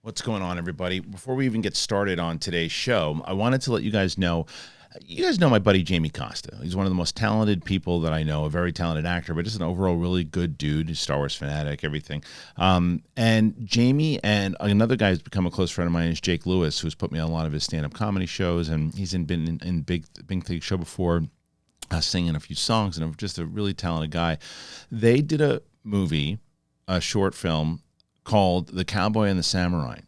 What's going on, everybody? Before we even get started on today's show, I wanted to let you guys know my buddy Jamie Costa. He's one of the most talented people that I know, a very talented actor, but just an overall really good dude, a Star Wars fanatic, everything. And Jamie and another guy who's become a close friend of mine is Jake Lewis, who's put me on a lot of his stand-up comedy shows, and he's been in Big Thing Show before, singing a few songs, and just a really talented guy. They did a movie, a short film, called The Cowboy and the Samurai.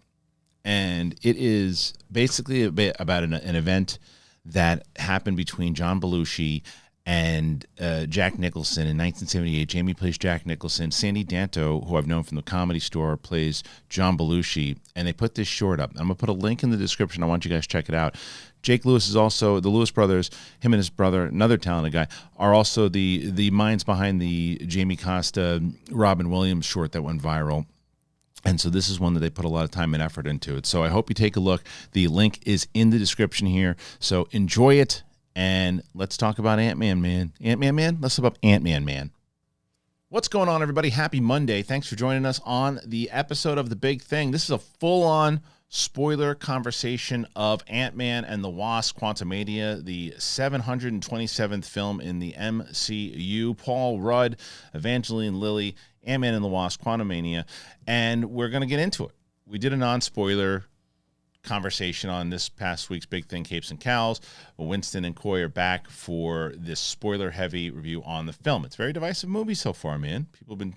And it is basically about an event that happened between John Belushi and Jack Nicholson in 1978. Jamie plays Jack Nicholson. Sandy Danto, who I've known from the Comedy Store, plays John Belushi. And they put this short up. I'm going to put a link in the description. I want you guys to check it out. Jake Lewis is also, the Lewis brothers, him and his brother, another talented guy, are also the minds behind the Jamie Costa, Robin Williams short that went viral. And so this is one that they put a lot of time and effort into it. So I hope you take a look. The link is in the description here. So enjoy it, and let's talk about Ant-Man, man. Ant-Man, man? Let's talk about Ant-Man, man. What's going on, everybody? Happy Monday. Thanks for joining us on the episode of The Big Thing. This is a full-on spoiler conversation of Ant-Man and the Wasp: Quantumania, the 727th film in the MCU. Paul Rudd, Evangeline Lilly, Ant-Man and the Wasp: Quantumania, and we're going to get into it. We did a non-spoiler conversation on this past week's Big Thing, Capes and Cows. Winston and Coy are back for this spoiler-heavy review on the film. It's a very divisive movie so far, man. People have been,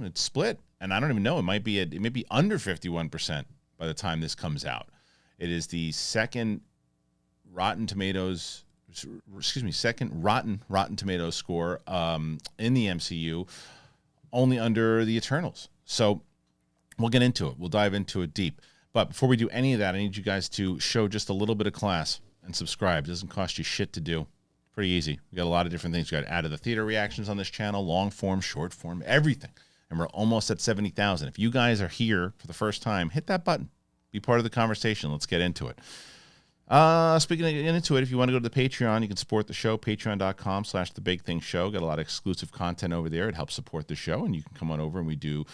it's split, and I don't even know. It may be under 51% by the time this comes out. It is the second Rotten Tomatoes score in the MCU, only under the Eternals. So we'll get into it. We'll dive into it deep. But before we do any of that, I need you guys to show just a little bit of class and subscribe. It doesn't cost you shit to do. Pretty easy. We got a lot of different things. We got out of the theater reactions on this channel, long form, short form, everything. And we're almost at 70,000. If you guys are here for the first time, hit that button. Be part of the conversation. Let's get into it. Speaking of getting into it, if you want to go to the Patreon, you can support the show, patreon.com/thebigthingshow. Got a lot of exclusive content over there. It helps support the show, and you can come on over and we do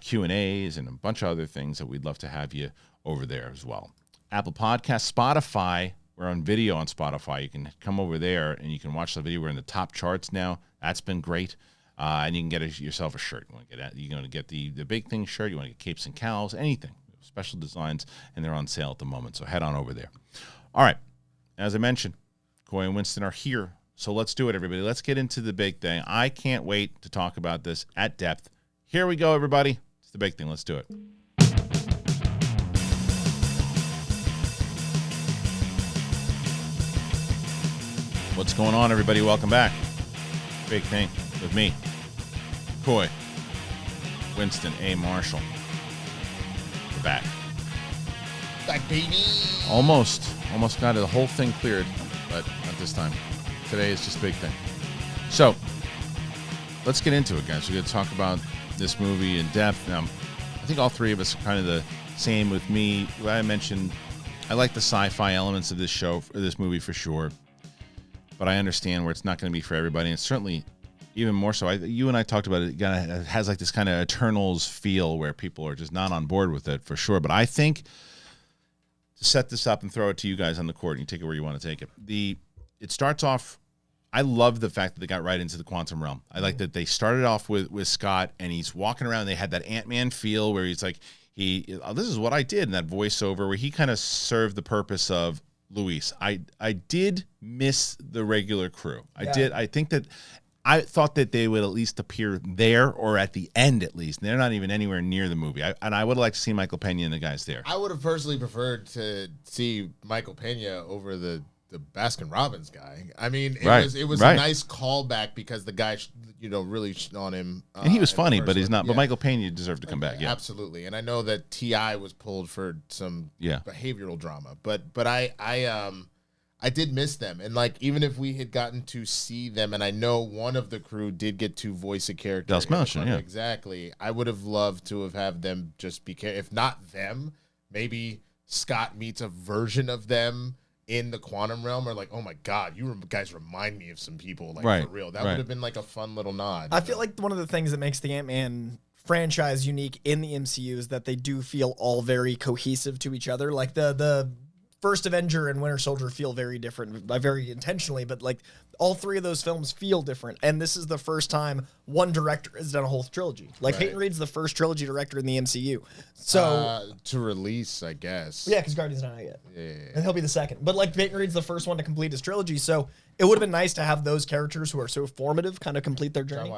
Q&As and a bunch of other things that we'd love to have you over there as well. Apple Podcasts, Spotify. We're on video on Spotify. You can come over there and you can watch the video. We're in the top charts now. That's been great. And you can get yourself a shirt. You're going to get the Big Thing shirt. You want to get Capes and Cows, anything. Special designs, and they're on sale at the moment. So head on over there. All right. As I mentioned, Coy and Winston are here. So let's do it, everybody. Let's get into the Big Thing. I can't wait to talk about this at depth. Here we go, everybody. It's the Big Thing. Let's do it. What's going on, everybody? Welcome back. Big Thing with me, Coy, Winston A. Marsall. We're back. Back, baby. Almost got the whole thing cleared, but not this time. Today is just Big Thing. So let's get into it, guys. We're going to talk about this movie in depth. Now, I think all three of us are kind of the same with me. What I mentioned, I like the sci-fi elements of this movie for sure, but I understand where it's not going to be for everybody, and certainly even more so. You and I talked about it. It has like this kind of Eternals feel where people are just not on board with it for sure. But I think to set this up and throw it to you guys on the court, and you take it where you want to take it. It starts off. I love the fact that they got right into the quantum realm. I like that they started off with Scott, and he's walking around. They had that Ant-Man feel where he's like, this is what I did, in that voiceover where he kind of served the purpose of Luis. I did miss the regular crew. Yeah. I thought that they would at least appear there, or at the end at least. They're not even anywhere near the movie. And I would have liked to see Michael Pena and the guys there. I would have personally preferred to see Michael Pena over the Baskin-Robbins guy. I mean, it was a nice callback because the guy, really on him. And he was funny, but he's not. Yeah. But Michael Pena deserved to come back. Yeah, absolutely. And I know that T.I. was pulled for some behavioral drama, but I did miss them. And even if we had gotten to see them, and I know one of the crew did get to voice a character. Dallas Mellisham, yeah. Exactly. I would have loved to have them just be, if not them, maybe Scott meets a version of them in the quantum realm, or oh my God, you guys remind me of some people, for real. That would have been a fun little nod. I feel like one of the things that makes the Ant-Man franchise unique in the MCU is that they do feel all very cohesive to each other. Like the First Avenger and Winter Soldier feel very different, very intentionally, but like all three of those films feel different. And this is the first time one director has done a whole trilogy. Like Peyton Reed's the first trilogy director in the MCU. So to release, I guess. Yeah, because Guardians not out yet. Yeah. And he'll be the second. But like Peyton Reed's the first one to complete his trilogy. So it would have been nice to have those characters who are so formative kind of complete their journey.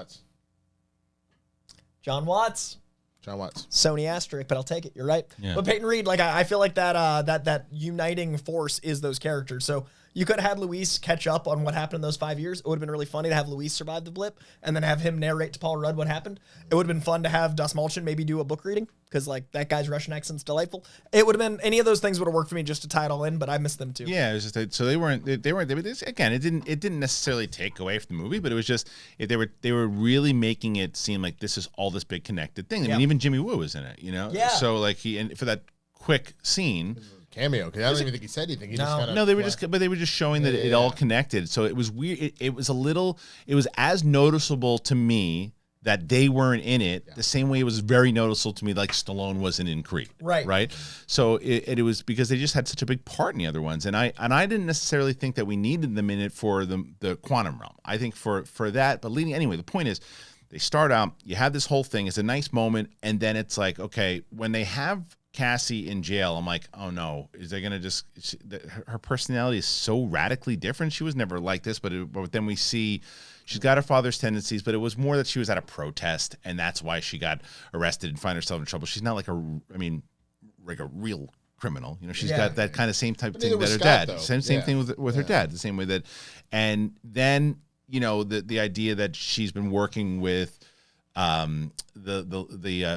John Watts. Sony asterisk, but I'll take it. You're right. Yeah. But Peyton Reed, like I feel like that uniting force is those characters. So you could have had Luis catch up on what happened in those 5 years. It would have been really funny to have Luis survive the blip and then have him narrate to Paul Rudd what happened. It would have been fun to have Das Malchen maybe do a book reading because like that guy's Russian accent's delightful. It would have been any of those things would have worked for me just to tie it all in, but I missed them too. Yeah, it was just so they weren't again. It didn't necessarily take away from the movie, but it was just they were really making it seem like this is all this big connected thing. I mean, even Jimmy Woo was in it, you know. Yeah. So like and for that quick scene. Cameo, because I don't even think he said anything. They were just showing that it all connected. So it was weird. It was as noticeable to me that they weren't in it the same way it was very noticeable to me like Stallone wasn't in Creed. Right. So it was because they just had such a big part in the other ones, and I didn't necessarily think that we needed them in it for the quantum realm. I think for that, but anyway, the point is. They start out, you have this whole thing, it's a nice moment, and then it's like, okay, when they have Cassie in jail, I'm like, oh no, is they going to her personality is so radically different. She was never like this, but then we see she's got her father's tendencies, but it was more that she was at a protest, and that's why she got arrested and find herself in trouble. She's not like a real criminal. You know, she's got that kind of same type of thing that her dad. Though. Same thing with her dad, the same way that, and then, you know, the idea that she's been working with the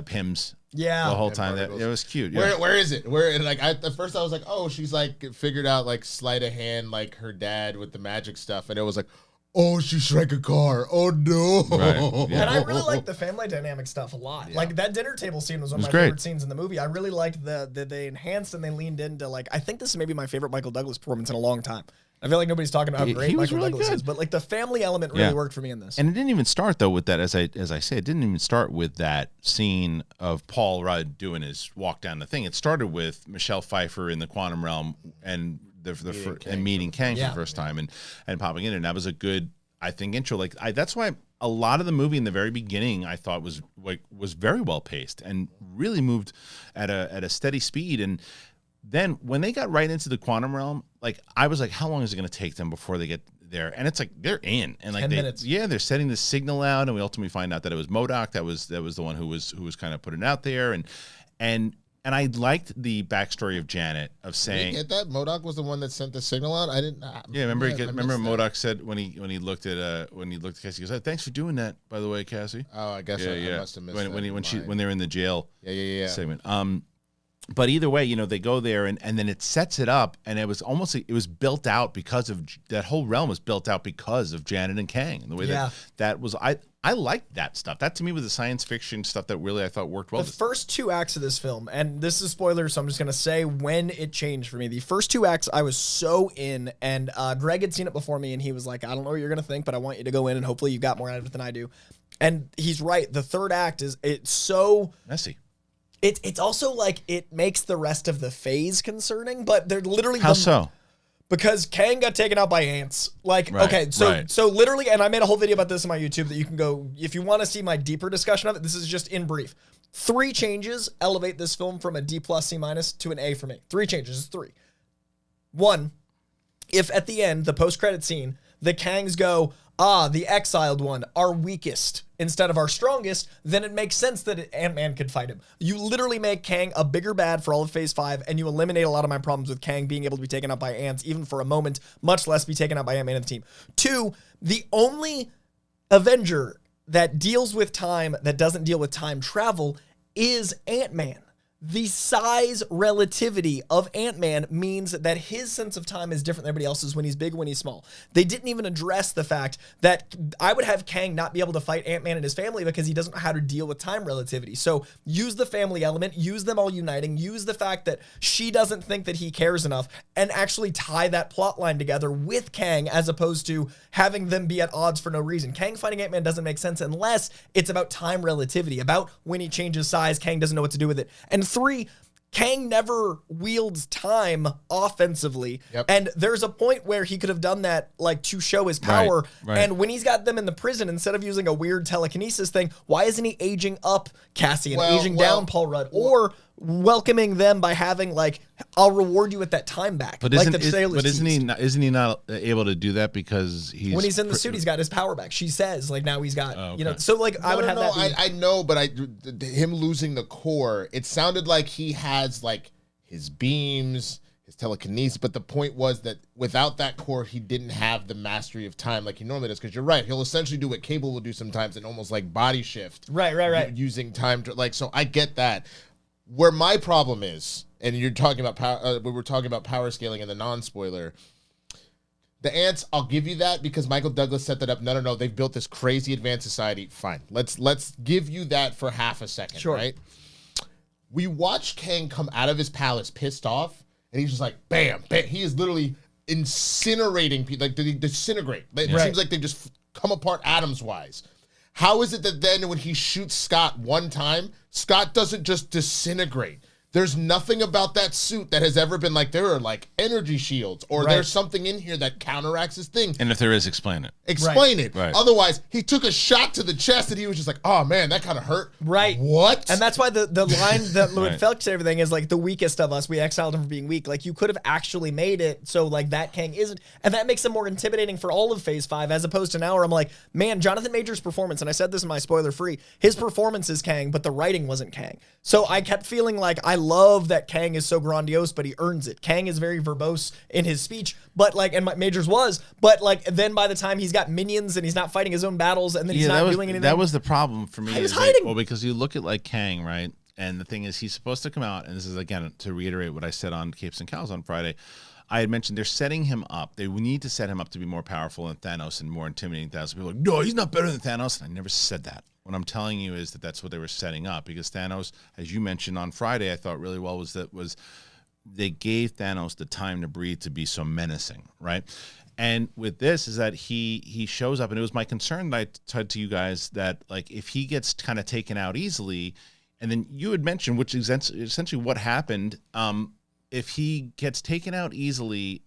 Pims the whole time. That it was cute. Where is it? At first I was like, oh, she's like figured out like sleight of hand like her dad with the magic stuff, and it was like, oh, she shrank a car. Oh no! Right. Yeah. And I really liked the family dynamic stuff a lot. Yeah. Like that dinner table scene was one of my favorite scenes in the movie. I really liked that they enhanced and they leaned into like I think this is maybe my favorite Michael Douglas performance in a long time. I feel like nobody's talking about how great Michael Douglas is, but like the family element really worked for me in this. And it didn't even start though with that, as I say, it didn't even start with that scene of Paul Rudd doing his walk down the thing. It started with Michelle Pfeiffer in the quantum realm and meeting Kang for the first time and popping in, and that was a good, I think, intro. Like that's why a lot of the movie in the very beginning I thought was very well paced and really moved at a steady speed. And then when they got right into the quantum realm, like I was like, how long is it going to take them before they get there? And it's like they're in, and like 10 minutes. They're setting the signal out, and we ultimately find out that it was MODOK that was the one who was kind of putting it out there, and I liked the backstory of Janet of saying, did you get that MODOK was the one that sent the signal out. I didn't. Remember MODOK said when he looked at Cassie, he goes, oh, thanks for doing that, by the way, Cassie. Oh, I guess I must have missed when they're in the jail segment. But either way, you know, they go there and then it sets it up, and it was built out because of that whole realm was built out because of Janet and Kang and the way that was. I liked that stuff. That to me was the science fiction stuff that really I thought worked well. The first 2 acts of this film, and this is spoilers, so I'm just gonna say when it changed for me. The first 2 acts I was so in, and Greg had seen it before me, and he was like, I don't know what you're gonna think, but I want you to go in, and hopefully you got more out of it than I do. And he's right. The third act it's so messy. It's also like it makes the rest of the phase concerning, but they're literally how so? Because Kang got taken out by ants. Like, okay, so literally, and I made a whole video about this on my YouTube that you can go if you want to see my deeper discussion of it. This is just in brief. 3 changes elevate this film from a D+, C- to an A for me. 3 changes. It's 3. 1, if at the end the post-credit scene the Kangs go, the exiled one, our weakest, instead of our strongest, then it makes sense that Ant-Man could fight him. You literally make Kang a bigger bad for all of Phase 5, and you eliminate a lot of my problems with Kang being able to be taken out by ants, even for a moment, much less be taken out by Ant-Man and the team. 2, the only Avenger that deals with time, that doesn't deal with time travel, is Ant-Man. the size relativity of Ant-Man means that his sense of time is different than everybody else's when he's big, when he's small. They didn't even address the fact that I would have Kang not be able to fight Ant-Man and his family because he doesn't know how to deal with time relativity. So use the family element, use them all uniting, use the fact that she doesn't think that he cares enough, and actually tie that plot line together with Kang as opposed to having them be at odds for no reason. Kang fighting Ant-Man doesn't make sense unless it's about time relativity, about when he changes size, Kang doesn't know what to do with it. And 3, Kang never wields time offensively. Yep. And there's a point where he could have done that like to show his power. Right. And when he's got them in the prison, instead of using a weird telekinesis thing, why isn't he aging up Cassie and aging down Paul Rudd? Or welcoming them by having like, I'll reward you with that time back. But like isn't he not able to do that because when he's in the suit, he's got his power back. She says like now he's got, you know, so like I would have that. I know, but him losing the core, it sounded like he has like his beams, his telekinesis, but the point was that without that core, he didn't have the mastery of time like he normally does. Because you're right, he'll essentially do what Cable will do sometimes and almost like body shift. Right. Using time to like, so I get that. Where my problem is, and you're talking about power, we were talking about power scaling in the non-spoiler. The ants, I'll give you that because Michael Douglas set that up. No, they've built this crazy advanced society. Fine, let's give you that for half a second, sure. Right? We watch Kang come out of his palace pissed off, and he's just like, bam, bam. He is literally incinerating people, like they disintegrate. It seems like they just come apart atoms-wise. How is it that then when he shoots Scott one time, Scott doesn't just disintegrate? There's nothing about that suit that has ever been like, there are like energy shields or there's something in here that counteracts his thing. And if there is, explain it. Explain it. Right. Otherwise, he took a shot to the chest and he was just like, oh man, that kind of hurt. Right. What? And that's why the line that Louis Felix and everything is like the weakest of us. We exiled him for being weak. Like you could have actually made it so like that Kang isn't. And that makes him more intimidating for all of Phase 5 as opposed to now where I'm like, man, Jonathan Majors' performance, and I said this in my spoiler free, his performance is Kang, but the writing wasn't Kang. So I kept feeling like I love that Kang is so grandiose, but he earns it. Kang is very verbose in his speech, but like, and Majors was, but like, then by the time he's got minions and he's not fighting his own battles and then he's not doing anything. That was the problem for me. He was hiding. Well, because you look at like Kang, right? And the thing is, he's supposed to come out, and this is again to reiterate what I said on Capes and Cows on Friday. I had mentioned they're setting him up. They need to set him up to be more powerful than Thanos and more intimidating than Thanos. People are like, no, he's not better than Thanos. And I never said that. What I'm telling you is that that's what they were setting up because Thanos, as you mentioned on Friday, I thought really well was they gave Thanos the time to breathe to be so menacing, right? And with this is that he shows up, and it was my concern that I said to you guys that like if he gets kind of taken out easily, and then you had mentioned, which is essentially what happened, if he gets taken out easily,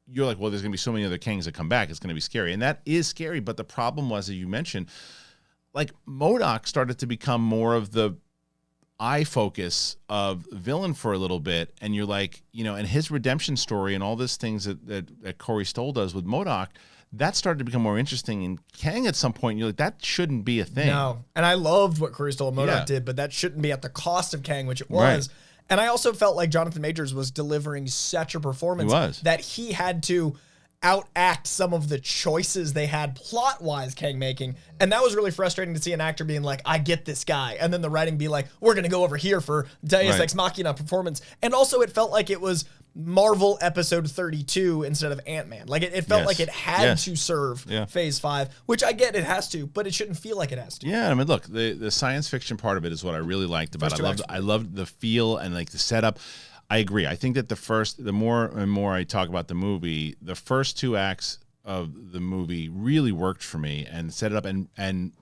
you're like, well, there's going to be so many other Kangs that come back. It's going to be scary. And that is scary. But the problem was, as you mentioned, like MODOK started to become more of the eye focus of villain for a little bit. And you're like, you know, and his redemption story and all these things that Corey Stoll does with MODOK, that started to become more interesting. And Kang at some point, you're like, that shouldn't be a thing. No. And I loved what Corey Stoll and MODOK did, but that shouldn't be at the cost of Kang, which it was. Right. And I also felt like Jonathan Majors was delivering such a performance that he had to outact some of the choices they had plot-wise Kang making. And that was really frustrating to see an actor being like, I get this guy. And then the writing be like, we're going to go over here for Deus Ex Machina performance. And also it felt like it was Marvel episode 32 instead of Ant-Man. Like it felt like it had to serve Phase 5, which I get it has to, but it shouldn't feel like it has to. Yeah, I mean, look, the science fiction part of it is what I really liked about it. I loved the feel and like the setup. I agree. I think that the more and more I talk about the movie, the first 2 acts of the movie really worked for me and set it up. And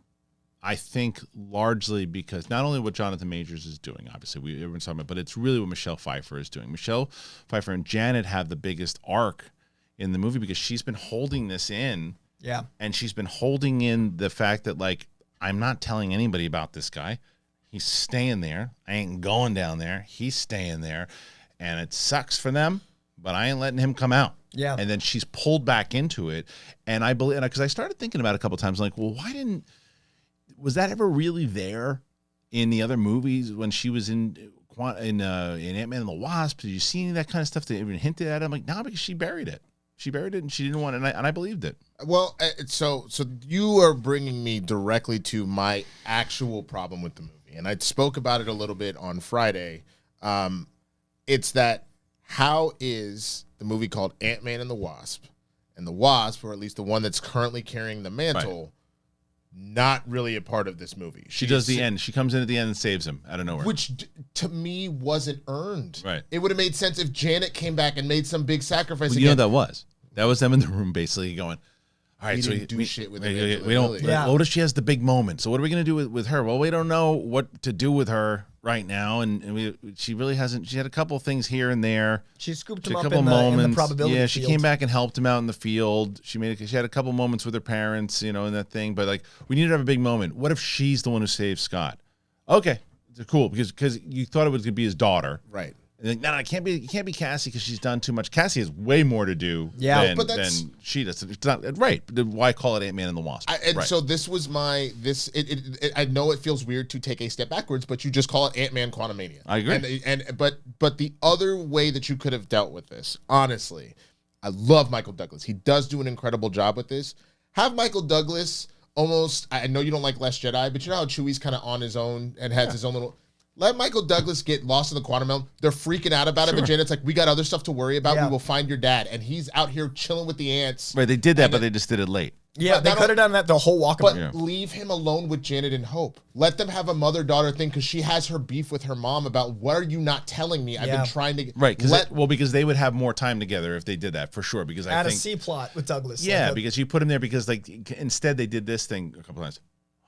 I think largely because not only what Jonathan Majors is doing, obviously everyone's talking about, but it's really what Michelle Pfeiffer is doing. Michelle Pfeiffer and Janet have the biggest arc in the movie because she's been holding this in. Yeah. And she's been holding in the fact that like, I'm not telling anybody about this guy. He's staying there. I ain't going down there. He's staying there. And it sucks for them, but I ain't letting him come out. Yeah. And then she's pulled back into it. And I believe, because I started thinking about it a couple of times, like, well, was that ever really there in the other movies when she was in Ant-Man and the Wasp? Did you see any of that kind of stuff that even hinted at it? I'm like, no, because she buried it. She buried it and she didn't want it. And I believed it. Well, so you are bringing me directly to my actual problem with the movie. And I spoke about it a little bit on Friday. It's that how is the movie called Ant-Man and the Wasp, and the Wasp, or at least the one that's currently carrying the mantle, not really a part of this movie. She does the end. She comes in at the end and saves him out of nowhere. Which, to me, wasn't earned. Right. It would have made sense if Janet came back and made some big sacrifice again. You know what that was? That was them in the room basically going, all right, we do shit with we don't. Yeah. What if she has the big moment? So what are we going to do with her? Well, we don't know what to do with her right now, and she really hasn't. She had a couple things here and there. She scooped She him had up a couple moments. in the probability Yeah, she field. came back and helped him out in the field. She had a couple moments with her parents, in that thing. But like, we need to have a big moment. What if she's the one who saves Scott? Okay, cool, because you thought it was going to be his daughter, Right. And like, no, it can't be Cassie because she's done too much. Cassie has way more to do than she does. It's not right. Why call it Ant-Man and the Wasp? So this was I know it feels weird to take a step backwards, but you just call it Ant-Man Quantumania. I agree. But the other way that you could have dealt with this, honestly, I love Michael Douglas. He does do an incredible job with this. Have Michael Douglas almost, I know you don't like Last Jedi, but you know how Chewie's kind of on his own and has his own little... Let Michael Douglas get lost in the quantum realm. They're freaking out about it, but Janet's like, we got other stuff to worry about. We will find your dad. And he's out here chilling with the ants. Right, they did that, but they just did it late. Yeah, they could have done that the whole walkabout. But leave him alone with Janet and Hope. Let them have a mother-daughter thing because she has her beef with her mom about, what are you not telling me? I've been trying to... Right, because they would have more time together if they did that, for sure. Because I think... a C-plot with Douglas. Yeah, because you put him there because, instead they did this thing a couple times.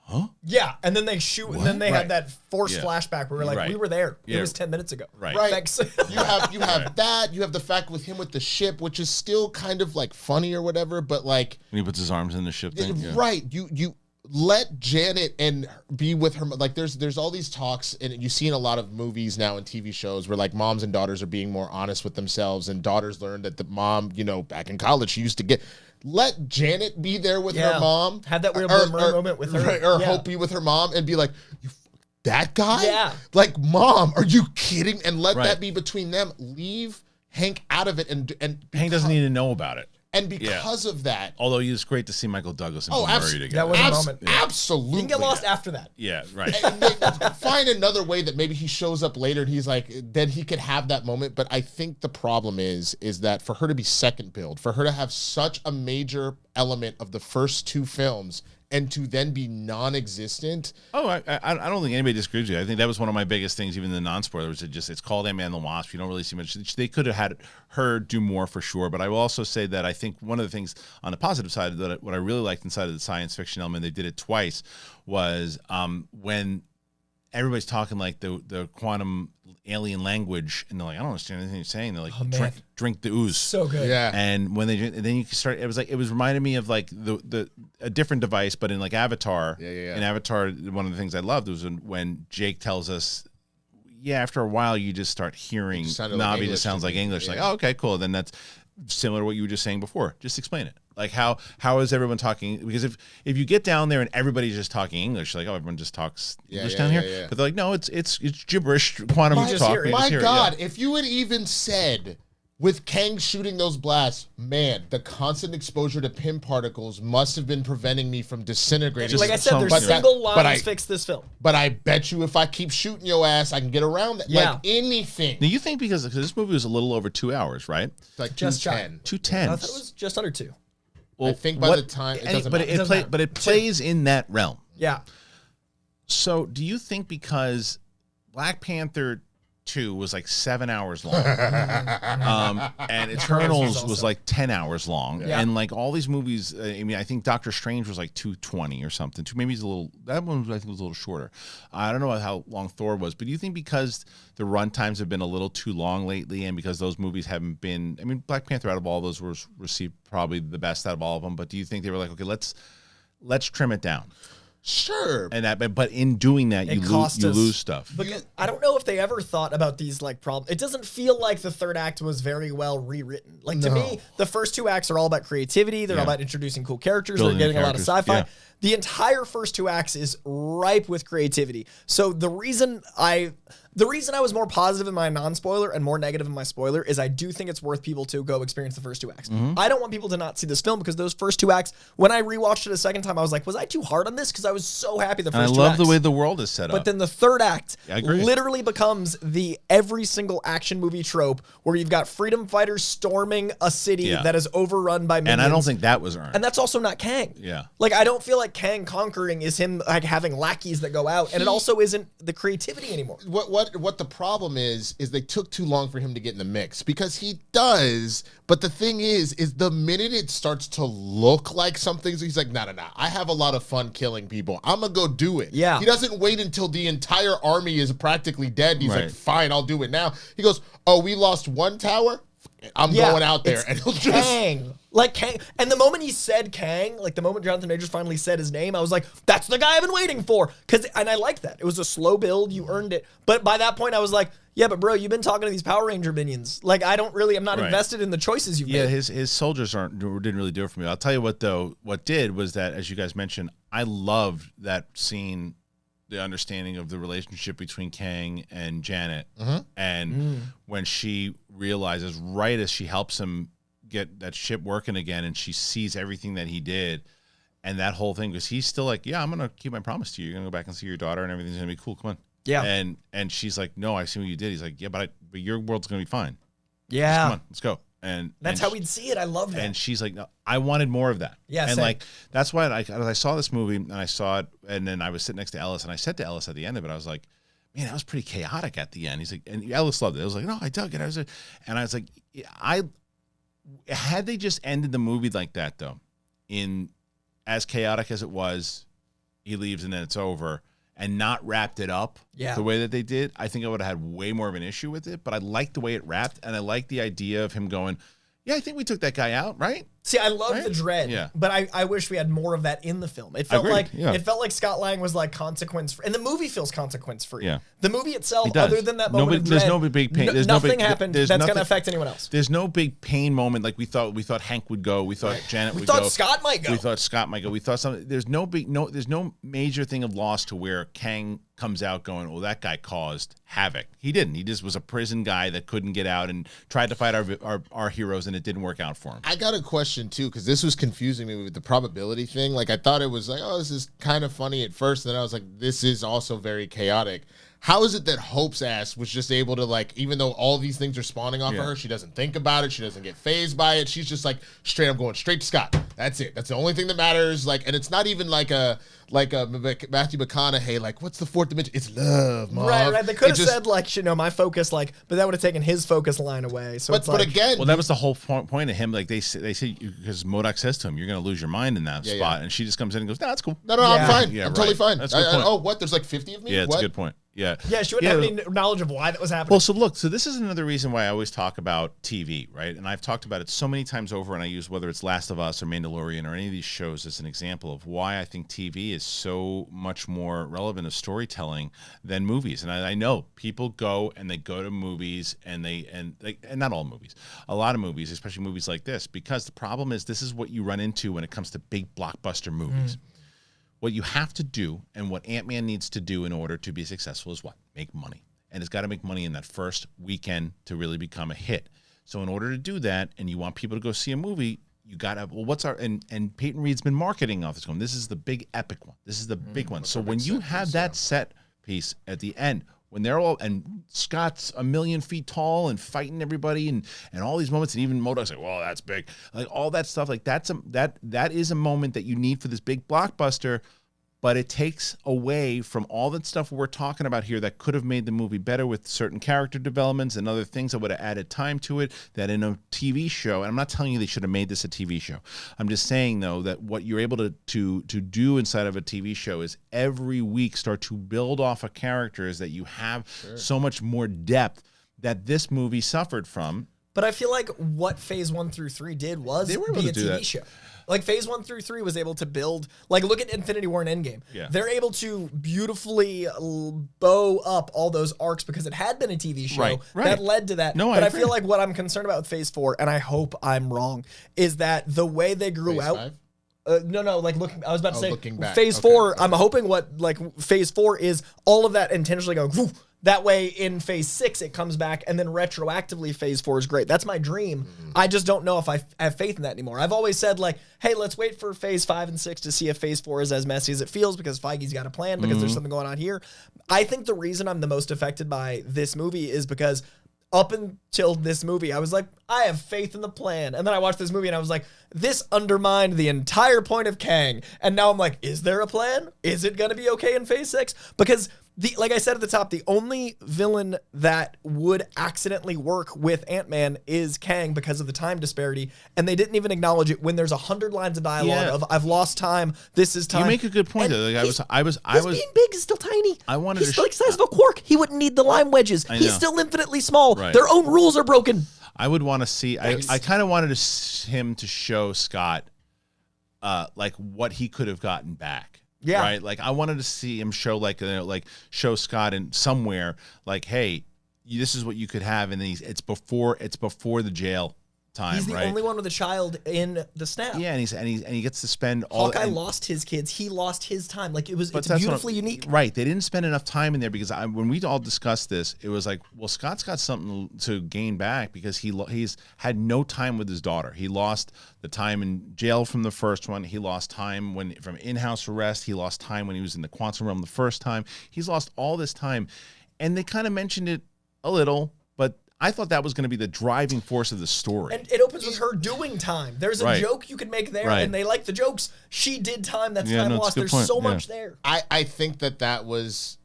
Huh? Yeah, and then they shoot, and then they had that forced flashback where we're like, we were there. It was 10 minutes ago. Right. Thanks. You have that. You have the fact with him with the ship, which is still kind of like funny or whatever, but like when he puts his arms in the ship thing. Right. You let Janet and be with her. Like there's all these talks, and you see in a lot of movies now and TV shows where like moms and daughters are being more honest with themselves, and daughters learn that the mom, back in college, she used to get... Let Janet be there with her mom. Have that weird moment with her. Right, or Hope be with her mom and be like, that guy? Yeah. Like, Mom, are you kidding? And let that be between them. Leave Hank out of it. And Hank doesn't need to know about it. And because of that... Although it's great to see Michael Douglas and Bill Murray together. That was a moment. Absolutely. You can get lost after that. Yeah, right. And find another way that maybe he shows up later and he's like, then he could have that moment. But I think the problem is that for her to be second billed, for her to have such a major element of the first two films and to then be non-existent. Oh, I don't think anybody disagrees with you. I think that was one of my biggest things, even the non-spoilers. It's called Ant-Man and the Wasp. You don't really see much. They could have had her do more for sure. But I will also say that I think one of the things on the positive side that what I really liked inside of the science fiction element, they did it twice, was when everybody's talking like the quantum alien language, and they're like, I don't understand anything you're saying. They're like, drink the ooze. So good. Yeah. And when they drink, and then you can start. It was reminding me of like a different device, but in like Avatar. Yeah. In Avatar, one of the things I loved was when Jake tells us, after a while you just start hearing Navi just sounds like English. Like, oh, okay, cool. Then that's similar to what you were just saying before. Just explain it. Like how is everyone talking? Because if you get down there and everybody's just talking English, like, oh, everyone just talks English down here. Yeah. But they're like, no, it's gibberish quantum talk. My God, if you had even said with Kang shooting those blasts, man, the constant exposure to Pym particles must have been preventing me from disintegrating. Like I said, there's single lines fix this film. But I bet you if I keep shooting your ass, I can get around that. Yeah. Like anything. Now you think because this movie was a little over 2 hours, right? It's like Just 210. 210. I thought it was just under 2. Well, I think by the time it doesn't matter. But it plays in that realm. Yeah. So do you think because Black Panther 2 was like 7 hours long, and Eternals was like 10 hours long, and like all these movies, I mean, I think Doctor Strange was like 220 or something. Maybe it's a little. That one I think was a little shorter. I don't know how long Thor was, but do you think because the run times have been a little too long lately, and because those movies haven't been, I mean, Black Panther out of all those was received probably the best out of all of them, but do you think they were like, okay, let's trim it down? Sure. And but in doing that, you lose stuff. But I don't know if they ever thought about these like problems. It doesn't feel like the third act was very well rewritten. Like to me, the first two acts are all about creativity. They're all about introducing cool characters. They're getting a lot of sci-fi. The entire first two acts is ripe with creativity. So the reason The reason I was more positive in my non-spoiler and more negative in my spoiler is I do think it's worth people to go experience the first 2 acts. I don't want people to not see this film because those first 2 acts, when I rewatched it a second time, I was like, was I too hard on this? Because I was so happy the first 2 acts. I love the way the world is set up. But then the third act literally becomes the every single action movie trope where you've got freedom fighters storming a city that is overrun by minions. And I don't think that was earned. And that's also not Kang. Yeah. Like, I don't feel like Kang conquering is him like having lackeys that go out, and it also isn't the creativity anymore. What the problem is they took too long for him to get in the mix, because he does. But the thing is the minute it starts to look like something, he's like, nah. I have a lot of fun killing people. I'm gonna go do it. Yeah. He doesn't wait until the entire army is practically dead. He's like, fine, I'll do it now. He goes, oh, we lost one tower? I'm going out there, and he'll Kang. Like Kang. And the moment he said Kang, like the moment Jonathan Majors finally said his name, I was like, that's the guy I've been waiting for. And I like that. It was a slow build. You earned it. But by that point, I was like, yeah, but bro, you've been talking to these Power Ranger minions. Like, I'm not invested in the choices you've made. Yeah, his soldiers didn't really do it for me. I'll tell you what, though. What did was that, as you guys mentioned, I loved that scene, the understanding of the relationship between Kang and Janet. And when she realizes, right as she helps him get that ship working again, and she sees everything that he did, and that whole thing, because he's still like, yeah, I'm going to keep my promise to you. You're going to go back and see your daughter, and everything's going to be cool. Come on. Yeah. And she's like, no, I see what you did. He's like, yeah, but your world's going to be fine. Yeah. Just come on, let's go. And that's how we'd see it. I love that. And she's like, no, I wanted more of that. Yeah, and same. like that's why I saw this movie, and I saw it, and then I was sitting next to Ellis, and I said to Ellis at the end of it, I was like, man, that was pretty chaotic at the end. He's like, and Ellis loved it. I was like, no, I dug it. And I was like, had they just ended the movie like that, though, in as chaotic as it was, he leaves and then it's over, and not wrapped it up the way that they did, I think I would have had way more of an issue with it. But I liked the way it wrapped, and I liked the idea of him going, yeah, I think we took that guy out, right? See, I love the dread, but I wish we had more of that in the film. It felt like Scott Lang was like consequence free, and the movie feels consequence free. Yeah. The movie itself, other than that moment of dread, there's no big pain. Nothing happened that's going to affect anyone else. There's no big pain moment like we thought Hank would go. We thought Janet would go. We thought Scott might go. We thought Scott might go. We thought something. There's no major thing of loss to where Kang comes out going, well, that guy caused havoc. He didn't. He just was a prison guy that couldn't get out and tried to fight our heroes, and it didn't work out for him. I got a question too, because this was confusing me with the probability thing. Like, I thought it was like, oh, this is kind of funny at first, and then I was like, this is also very chaotic. How is it that Hope's ass was just able to, like, even though all these things are spawning off of her, she doesn't think about it, she doesn't get fazed by it, she's just like, straight up going straight to Scott. That's it. That's the only thing that matters. Like, and it's not even like a Matthew McConaughey, like, what's the fourth dimension? It's love, Mom. Right. They could have said, like, my focus, like, but that would have taken his focus line away. So but again, well, that was the whole point of him. Like, they say because MODOK says to him, you're going to lose your mind in that spot, and she just comes in and goes, no, that's cool. No, I'm fine. I'm totally fine. That's a good point. Oh, what? There's like 50 of me? Yeah, that's a good point. Yeah, she wouldn't have any knowledge of why that was happening. Well, so this is another reason why I always talk about TV, right? And I've talked about it so many times over, and I use whether it's Last of Us or Mandalorian or any of these shows as an example of why I think TV is so much more relevant of storytelling than movies. And I know people go to movies and not all movies, a lot of movies, especially movies like this, because the problem is this is what you run into when it comes to big blockbuster movies. What you have to do and what Ant-Man needs to do in order to be successful is what? Make money. And it's got to make money in that first weekend to really become a hit. So in order to do that, and you want people to go see a movie, you got to, and Peyton Reed's been marketing off this one. This is the big epic one. This is the big one. So when you have that set piece at the end, when they're all, and Scott's 1,000,000 feet tall and fighting everybody and all these moments, and even MODOK's like, well, that's big. Like all that stuff, like that is a moment that you need for this big blockbuster, but it takes away from all that stuff we're talking about here that could have made the movie better with certain character developments and other things that would have added time to it that in a TV show, and I'm not telling you they should have made this a TV show. I'm just saying, though, that what you're able to do inside of a TV show is every week start to build off of characters that you have so much more depth that this movie suffered from. But I feel like what Phase 1 through 3 did was be a TV show. Like Phase 1 through 3 was able to build, like look at Infinity War and Endgame. Yeah. They're able to beautifully bow up all those arcs because it had been a TV show that led to that. No, but I feel like what I'm concerned about with Phase 4, and I hope I'm wrong, is that the way they grew out. No, like looking, I was about to say looking back. Phase 4, I'm hoping what like Phase 4 is all of that intentionally going, whoo, That way, in Phase 6, it comes back, and then retroactively, Phase 4 is great. That's my dream. I just don't know if I have faith in that anymore. I've always said, like, hey, let's wait for Phase 5 and 6 to see if Phase 4 is as messy as it feels, because Feige's got a plan, because there's something going on here. I think the reason I'm the most affected by this movie is because up until this movie, I was like, I have faith in the plan. And then I watched this movie, and I was like, this undermined the entire point of Kang. And now I'm like, is there a plan? Is it going to be okay in Phase 6? Because like I said at the top, the only villain that would accidentally work with Ant-Man is Kang because of the time disparity, and they didn't even acknowledge it when there's 100 lines of dialogue of "I've lost time, this is time." You make a good point though. Like I was being big is still tiny. I wanted He's still like the size of a quark. He wouldn't need the lime wedges. He's still infinitely small. Right. Their own rules are broken. I would want to see. I kind of wanted him to show Scott, like what he could have gotten back. Yeah. Right. Like I wanted to see him show show Scott in somewhere like, hey, this is what you could have, and then it's before the jail time. He's the only one with a child in the snap. Yeah, and he gets to spend all. Hawkeye lost his kids. He lost his time. Like it's beautifully unique. Right. They didn't spend enough time in there because when we all discussed this, it was like, well, Scott's got something to gain back because he's had no time with his daughter. He lost the time in jail from the first one. He lost time from in-house arrest. He lost time when he was in the quantum realm the first time. He's lost all this time, and they kind of mentioned it a little, but I thought that was going to be the driving force of the story. And it opens with her doing time. There's a joke you could make there, and they like the jokes. She did time. That's time lost. There's so much there. I think that was...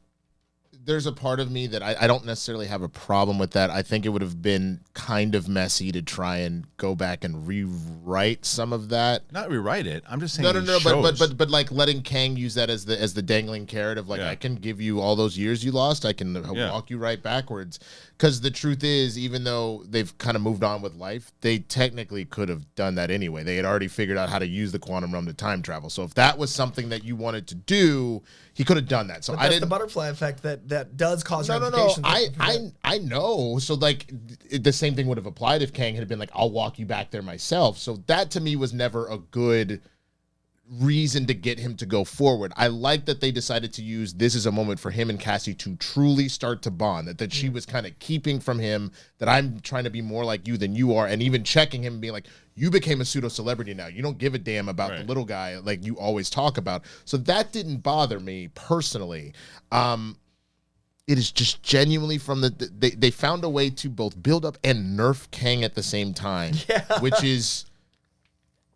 There's a part of me that I don't necessarily have a problem with that. I think it would have been kind of messy to try and go back and rewrite some of that. Not rewrite it. I'm just saying. No. But like letting Kang use that as the dangling carrot of like, I can give you all those years you lost. I can walk you right backwards. Because the truth is, even though they've kind of moved on with life, they technically could have done that anyway. They had already figured out how to use the quantum realm to time travel. So if that was something that you wanted to do, he could have done that. So that's the butterfly effect that does cause ramifications. No. I know. So like the same thing would have applied if Kang had been like, I'll walk you back there myself. So that to me was never a good reason to get him to go forward. I like that they decided to use this as a moment for him and Cassie to truly start to bond, that she was kind of keeping from him that I'm trying to be more like you than you are, and even checking him and being like, you became a pseudo celebrity now, you don't give a damn about the little guy like you always talk about. So that didn't bother me personally. It is just genuinely from they found a way to both build up and nerf Kang at the same time, which is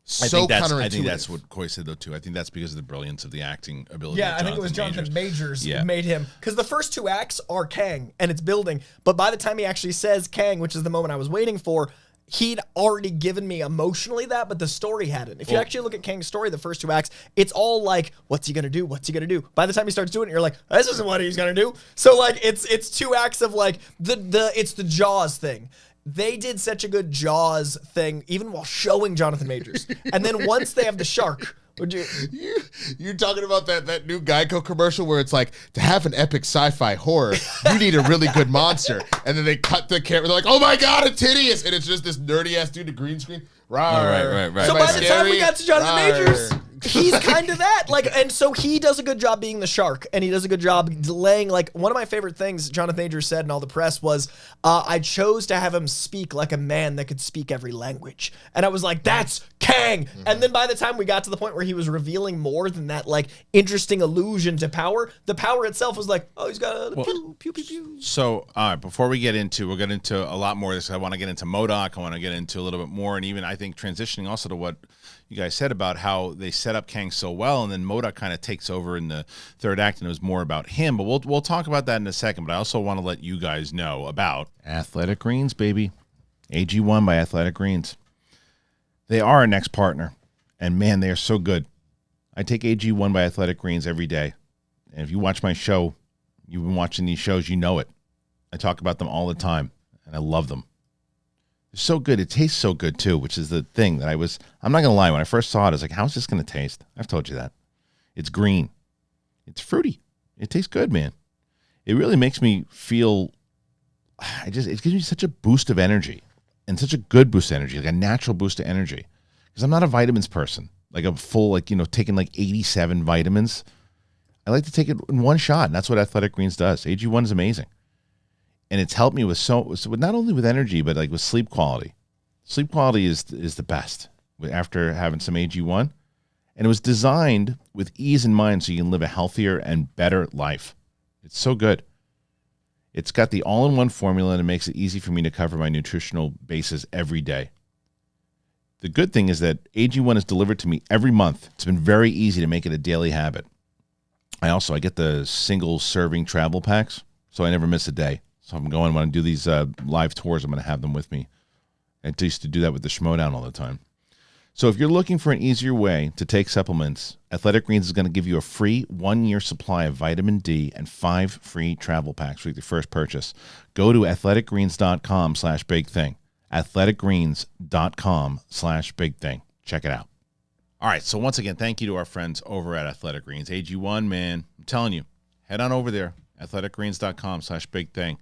counterintuitive. I think that's what Coy said though too. I think that's because of the brilliance of the acting ability. Yeah, I think it was Jonathan Majors who made him, because the first two acts are Kang and it's building, but by the time he actually says Kang, which is the moment I was waiting for, he'd already given me emotionally that, but the story hadn't. If you actually look at Kang's story, the first two acts, it's all like, what's he gonna do? What's he gonna do? By the time he starts doing it, you're like, this isn't what he's gonna do. So like, it's two acts of like it's the Jaws thing. They did such a good Jaws thing, even while showing Jonathan Majors. And then once they have the shark, you're talking about that new Geico commercial where it's like, to have an epic sci-fi horror, you need a really good monster. And then they cut the camera. They're like, oh my God, it's hideous. And it's just this nerdy ass dude, a green screen. Right. So by the time we got to Jonathan Majors, he's kind of that. Like, and so he does a good job being the shark, and he does a good job delaying. Like, one of my favorite things Jonathan Majors said in all the press was, I chose to have him speak like a man that could speak every language. And I was like, that's Kang. Mm-hmm. And then by the time we got to the point where he was revealing more than that, like, interesting allusion to power, the power itself was like, oh, he's got a pew, pew, pew, pew. So, all right, before we'll get into a lot more of this. I want to get into MODOK. I want to get into a little bit more, and even I think transitioning also to what you guys said about how they set up Kang so well, and then MODOK kind of takes over in the third act, and it was more about him. But we'll talk about that in a second. But I also want to let you guys know about Athletic Greens, baby. AG1 by Athletic Greens. They are our next partner, and man, they are so good. I take AG1 by Athletic Greens every day, and if you watch my show, you've been watching these shows, you know it. I talk about them all the time, and I love them. They're so good. It tastes so good, too, which is the thing that I'm not going to lie. When I first saw it, I was like, how's this going to taste? I've told you that. It's green. It's fruity. It tastes good, man. It really makes me feel, it gives me such a boost of energy, and such a good boost of energy, like a natural boost of energy. Because I'm not a vitamins person, like a full, taking like 87 vitamins. I like to take it in one shot, and that's what Athletic Greens does. AG1 is amazing. and it's helped me with so not only with energy, but like with sleep quality. Sleep quality is the best after having some AG1. And it was designed with ease in mind so you can live a healthier and better life. It's so good. It's got the all-in-one formula, and it makes it easy for me to cover my nutritional bases every day. The good thing is that AG1 is delivered to me every month. It's been very easy to make it a daily habit. I get the single serving travel packs, so I never miss a day. So I'm going, when I do these live tours, I'm going to have them with me. I used to do that with the Schmodown all the time. So if you're looking for an easier way to take supplements, Athletic Greens is going to give you a free 1-year supply of vitamin D and 5 free travel packs with your first purchase. Go to athleticgreens.com/bigthing. athleticgreens.com/bigthing. Check it out. All right, so once again, thank you to our friends over at Athletic Greens. AG1, man, I'm telling you, head on over there, athleticgreens.com/bigthing.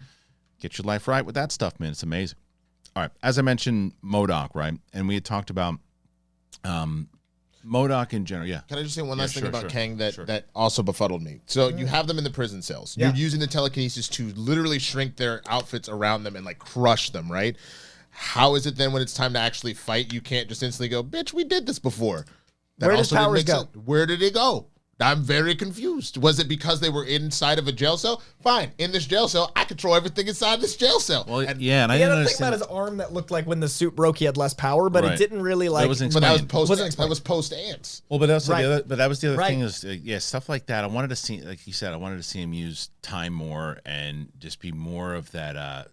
Get your life right with that stuff, man. It's amazing. All right, as I mentioned, MODOK, right? And we had talked about MODOK in general. Yeah. Can I just say one last thing about Kang that also befuddled me? So you have them in the prison cells. You're using the telekinesis to literally shrink their outfits around them and like crush them, right? How is it then when it's time to actually fight, you can't just instantly go, bitch, we did this before? Where does powers go? Where did it go? I'm very confused. Was it because they were inside of a jail cell? Fine. In this jail cell, I control everything inside this jail cell. Well, and yeah, and I didn't understand. think about his arm that looked like when the suit broke, he had less power, but it didn't really like. That wasn't but that explained. was post ants. Well, but also that was the other thing is stuff like that. I wanted to see, like you said, I wanted to see him use time more and just be more of that.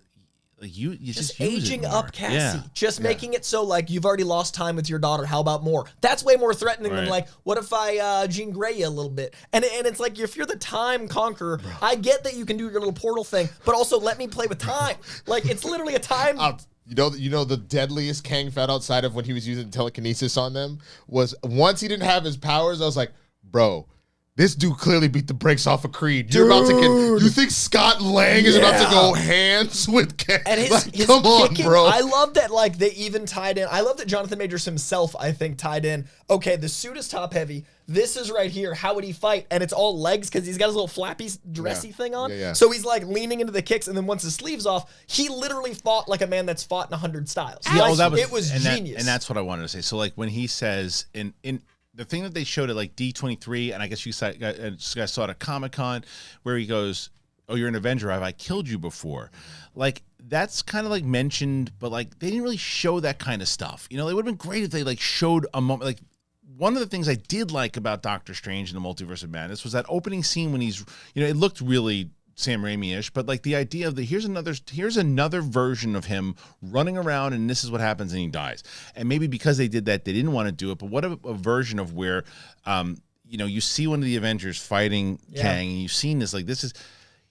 You just aging up Cassie, making it so like you've already lost time with your daughter. How about more? That's way more threatening than like, what if I Jean Grey you a little bit? And it's like, if you're the time conqueror, I get that you can do your little portal thing, but also let me play with time. Like, it's literally a time. You know the deadliest Kang found outside of when he was using telekinesis on them was once he didn't have his powers. I was like, bro, this dude clearly beat the brakes off of Creed. You're about to get. You think Scott Lang is about to go hands with Kang? And his come on, kicking, bro. I love that. Like, they even tied in. I love that Jonathan Majors himself, I think, tied in. Okay, the suit is top heavy. This is right here. How would he fight? And it's all legs because he's got his little flappy, dressy thing on. So he's like leaning into the kicks, and then once his sleeve's off, he literally fought like a man that's fought in 100 styles. Yeah, like, it was genius. And that's what I wanted to say. So like when he says in the thing that they showed at like D23, and I guess you guys saw it at Comic-Con, where he goes, "Oh, you're an Avenger. Have I killed you before?" Like, that's kind of like mentioned, but like they didn't really show that kind of stuff. You know, it would have been great if they like showed a moment. Like, one of the things I did like about Doctor Strange and the Multiverse of Madness was that opening scene when he's, it looked really Sam Raimi-ish, but like the idea of here's another version of him running around and this is what happens and he dies. And maybe because they did that, they didn't want to do it, but what a version of where, you see one of the Avengers fighting Kang, and you've seen this, like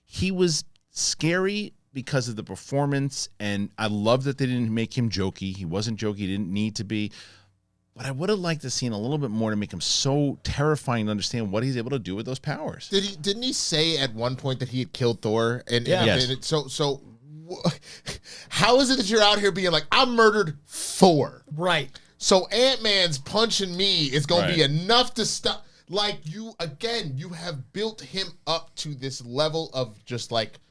he was scary because of the performance, and I love that they didn't make him jokey. He wasn't jokey, he didn't need to be. But I would have liked to see a little bit more to make him so terrifying to understand what he's able to do with those powers. Didn't he say at one point that he had killed Thor? So how is it that you're out here being like, I murdered Thor? Right. So Ant-Man's punching me is going to be enough to stop. Like, you have built him up to this level of just like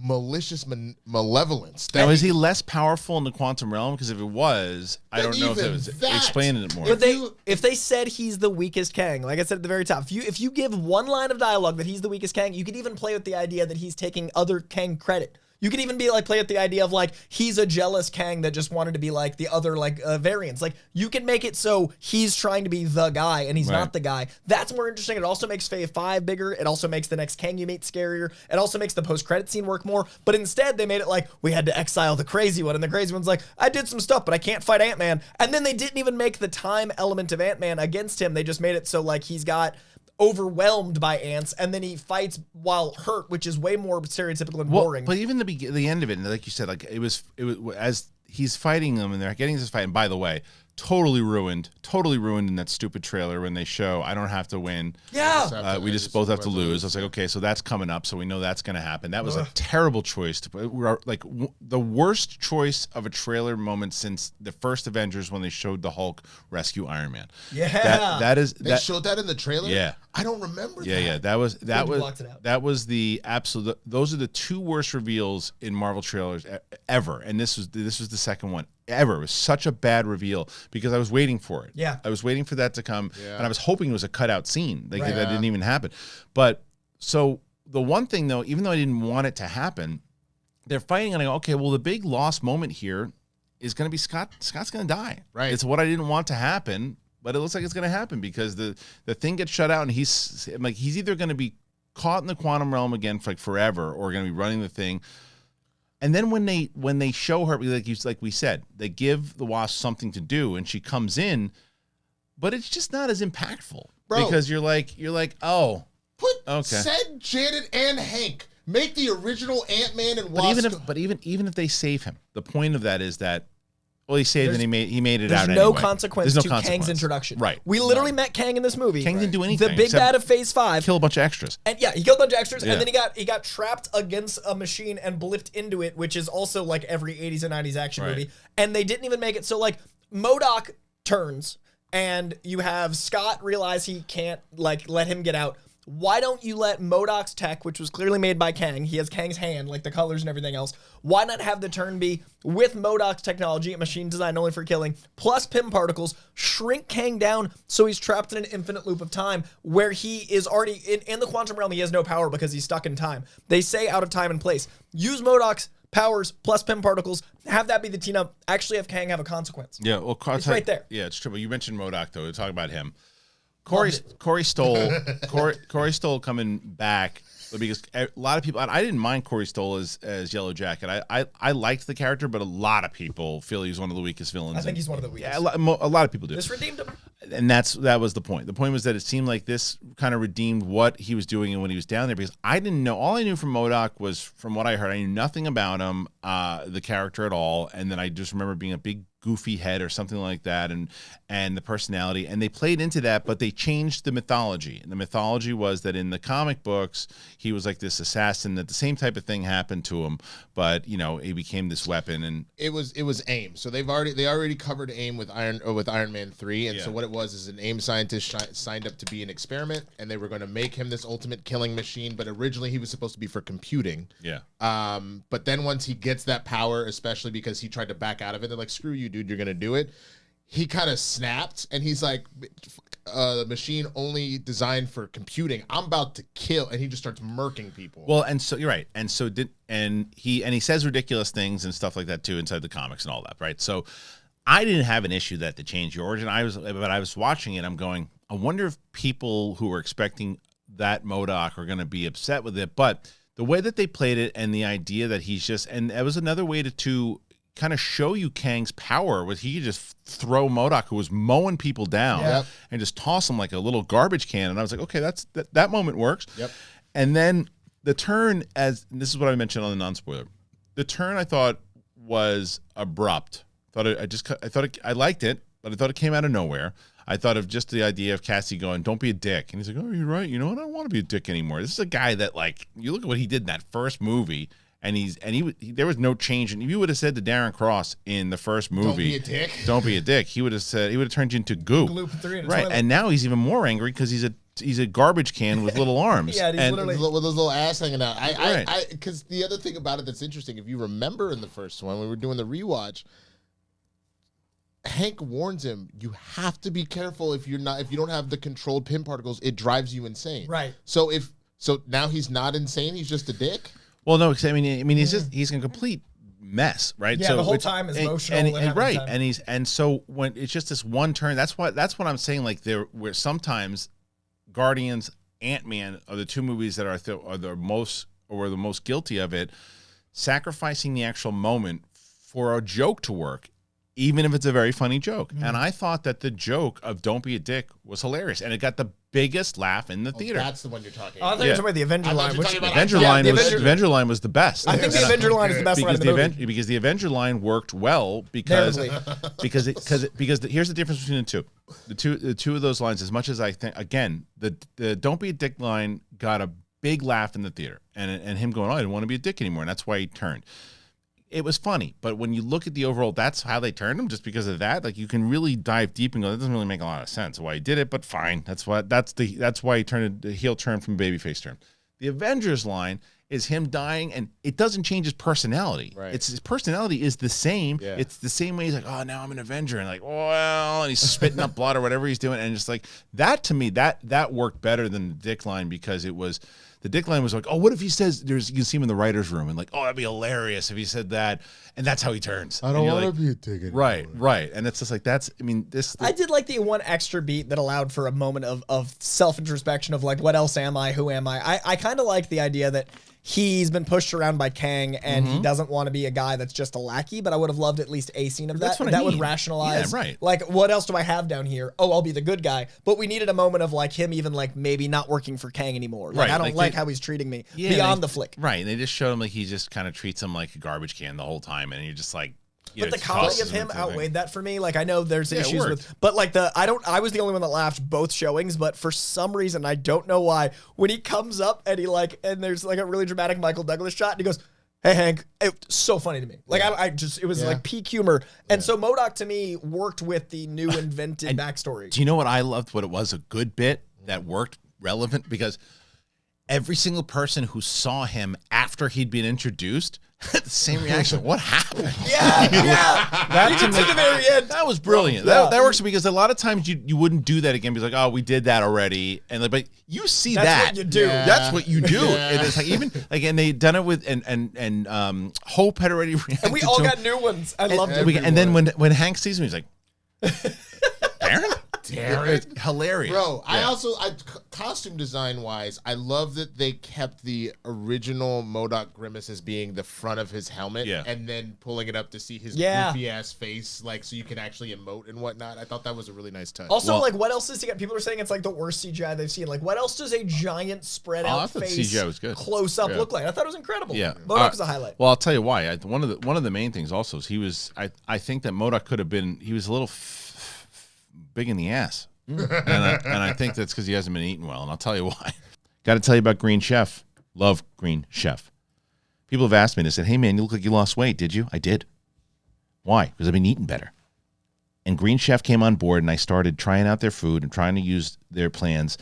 malicious malevolence. Now, is he less powerful in the quantum realm? Because if it was, I don't know if it was explaining it more. But if they said he's the weakest Kang, like I said at the very top, if you give one line of dialogue that he's the weakest Kang, you could even play with the idea that he's taking other Kang credit. You could even be like, play with the idea of like, he's a jealous Kang that just wanted to be like the other variants. Like, you can make it so he's trying to be the guy and he's not the guy. That's more interesting. It also makes Phase 5 bigger. It also makes the next Kang you meet scarier. It also makes the post-credit scene work more. But instead, they made it like, we had to exile the crazy one. And the crazy one's like, I did some stuff, but I can't fight Ant-Man. And then they didn't even make the time element of Ant-Man against him. They just made it so like he's got overwhelmed by ants, and then he fights while hurt, which is way more stereotypical and boring. But even the end of it, and like you said, like it was as he's fighting them and they're getting this fight. And by the way, totally ruined in that stupid trailer when they show I don't have to win. Yeah. We just both have to lose. I was like, okay, so that's coming up, so we know that's going to happen. That was a terrible choice. We're like the worst choice of a trailer moment since the first Avengers when they showed the Hulk rescue Iron Man. Yeah. They showed that in the trailer? Yeah. I don't remember that. Yeah. That was the absolute. Those are the two worst reveals in Marvel trailers ever, and this was the second one ever. It was such a bad reveal because I was waiting for it. Yeah. I was waiting for that to come, and I was hoping it was a cutout scene. That didn't even happen. But so the one thing though, even though I didn't want it to happen, they're fighting, and I go, okay, well the big lost moment here is going to be Scott. Scott's going to die. Right. It's what I didn't want to happen. But it looks like it's going to happen because the thing gets shut out, and he's either going to be caught in the quantum realm again for like forever, or going to be running the thing. And then when they show her, like we said, they give the Wasp something to do, and she comes in, but it's just not as impactful, bro. Because you're like, oh, said Janet and Hank make the original Ant-Man and Wasp. But even if they save him, the point of that is that. Well, he saved and he made it out anyway. There's no consequence to Kang's introduction. Right. We literally met Kang in this movie. Kang didn't do anything. The big bad of Phase 5. Kill a bunch of extras. And yeah, he killed a bunch of extras, and then he got trapped against a machine and blipped into it, which is also like every 80s and 90s action movie. And they didn't even make it. So like MODOK turns, and you have Scott realize he can't like let him get out. Why don't you let MODOK's tech, which was clearly made by Kang, he has Kang's hand, like the colors and everything else, why not have the turn be with MODOK's technology, a machine designed only for killing, plus Pym particles, shrink Kang down so he's trapped in an infinite loop of time where he is already, in the quantum realm, he has no power because he's stuck in time. They say out of time and place. Use MODOK's powers plus Pym particles, have that be the team up, actually have Kang have a consequence. Yeah, well, it's right there. Yeah, it's true. But you mentioned MODOK, though. We're talking about him. Corey Stoll coming back because a lot of people. I didn't mind Corey Stoll as Yellow Jacket. I liked the character, but a lot of people feel he's one of the weakest villains. I think he's one of the weakest. Yeah, a lot of people do. This redeemed him, and that was the point. The point was that it seemed like this kind of redeemed what he was doing and when he was down there, because I didn't know. All I knew from MODOK was from what I heard. I knew nothing about him, the character at all, and then I just remember being a big goofy head or something like that, and the personality, and they played into that, but they changed the mythology. And the mythology was that in the comic books he was like this assassin, that the same type of thing happened to him, but he became this weapon. And it was AIM. So they already covered AIM with Iron Man 3, and so what it was is an AIM scientist signed up to be an experiment, and they were going to make him this ultimate killing machine, but originally he was supposed to be for computing. But then once he gets that power, especially because he tried to back out of it, they're like, screw you, dude, you're gonna do it. He kind of snapped, and he's like, the machine only designed for computing, I'm about to kill, and he just starts murking people. Well, and so you're right, and so he says ridiculous things and stuff like that too inside the comics and all that, right? So I didn't have an issue that to change the origin. I was watching it, I'm going, I wonder if people who were expecting that MODOK are going to be upset with it. But the way that they played it, and the idea that he's just, and that was another way to kind of show you Kang's power, was he could just throw MODOK, who was mowing people down, and just toss him like a little garbage can. And I was like, okay, that moment works. And then the turn, and this is what I mentioned on the non-spoiler, the turn I thought was abrupt. I liked it, but I thought it came out of nowhere. I thought of just the idea of Cassie going, don't be a dick. And he's like, oh, you're right. You know what? I don't want to be a dick anymore. This is a guy that, like, you look at what he did in that first movie, and there was no change. And if you would have said to Darren Cross in the first movie, don't be a dick, he would have turned you into goo. Right. And now he's even more angry because he's a garbage can with little arms. Yeah, he's literally with his little ass hanging out. Because the other thing about it that's interesting, if you remember in the first one, when we were doing the rewatch, Hank warns him, you have to be careful if you don't have the controlled Pym particles, it drives you insane. Right. So now he's not insane, he's just a dick? Well, no, because I mean he's a complete mess, right? Yeah, so the whole time is emotional, right? And so when it's just this one turn, that's what I'm saying. Like where sometimes Guardians, Ant-Man are the two movies that are the most guilty of it, sacrificing the actual moment for a joke to work, even if it's a very funny joke. And I thought that the joke of "Don't be a dick" was hilarious, and it got the biggest laugh in the theater. That's the one you're talking about. I thought you were talking about the Avenger line. The Avenger line was the best. I think the Avenger line is the best line in the movie. Because the Avenger line worked well because here's the difference between the two. The two of those lines, as much as I think, again, the "Don't be a dick" line got a big laugh in the theater, and him going, "Oh, I didn't want to be a dick anymore," and that's why he turned. It was funny, but when you look at the overall, that's how they turned him. Just because of that, like you can really dive deep and go, that doesn't really make a lot of sense why he did it, but fine. That's why he turned the heel turn from babyface turn. The Avengers line is him dying, and it doesn't change his personality. Right. His personality is the same. Yeah. It's the same way he's like, oh, now I'm an Avenger, and like, well, and he's spitting up blood or whatever he's doing, and just like that to me, that worked better than the dick line because it was. The dick line was like, oh, what if he says, you can see him in the writer's room and like, oh, that'd be hilarious if he said that. And that's how he turns. I don't want to be a dick anymore. Right. And it's just like, I did like the one extra beat that allowed for a moment of self-introspection of like, what else am I? Who am I? I kind of like the idea that he's been pushed around by Kang and he doesn't want to be a guy that's just a lackey, but I would have loved at least a scene of that. That would rationalize, like, what else do I have down here? Oh, I'll be the good guy. But we needed a moment of like him even like maybe not working for Kang anymore. Like, I don't like how he's treating me beyond the flick. Right. And they just showed him like he just kind of treats him like a garbage can the whole time. And you're just like, but the comedy of him outweighed that for me. Like I know there's issues with, but like I was the only one that laughed both showings, but for some reason I don't know why when he comes up and and there's like a really dramatic Michael Douglas shot and he goes, "Hey Hank," it's so funny to me. Like it was like peak humor, and so MODOK to me worked with the new invented backstory. Do you know what I loved? What it was a good bit that worked relevant because every single person who saw him after he'd been introduced. The same reaction. What happened? Yeah. That to the very end. That was brilliant. That works because a lot of times you wouldn't do that again. Because like, oh, we did that already, and like, but you see that's what you do. Yeah. That's what you do. And it's like even like, and they done it with and Hope had already reacted. And we all got new ones. I loved it. And then when Hank sees me, he's like, Darren. It's hilarious, bro. Yeah. I costume design wise, I love that they kept the original MODOK grimace as being the front of his helmet, and then pulling it up to see his goofy ass face, like so you can actually emote and whatnot. I thought that was a really nice touch. Also, like, what else does he got? People are saying it's like the worst CGI they've seen. Like, what else does a giant spread out face CGI was good. Close up look like? I thought it was incredible. Yeah, MODOK was a highlight. Well, I'll tell you why. One of the main things also is I think that MODOK could have been. He was a little big in the ass. And I think that's because he hasn't been eating well, and I'll tell you why. Got to tell you about Green Chef. Love Green Chef. People have asked me, they said, hey, man, you look like you lost weight. Did you? I did. Why? Because I've been eating better. And Green Chef came on board, and I started trying out their food and trying to use their plans.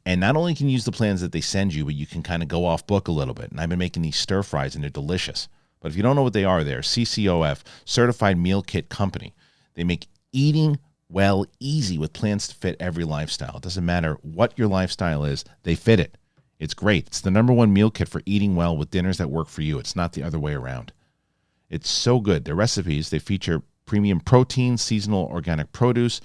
And not only can you use the plans that they send you, but you can kind of go off book a little bit. And I've been making these stir fries, and they're delicious. But if you don't know what they are, they're CCOF, Certified Meal Kit Company. They make eating well easy with plans to fit every lifestyle. It doesn't matter what your lifestyle is, they fit it. It's great. It's the #1 meal kit for eating well with dinners that work for you. It's not the other way around. It's so good. Their recipes, they feature premium protein, seasonal organic produce,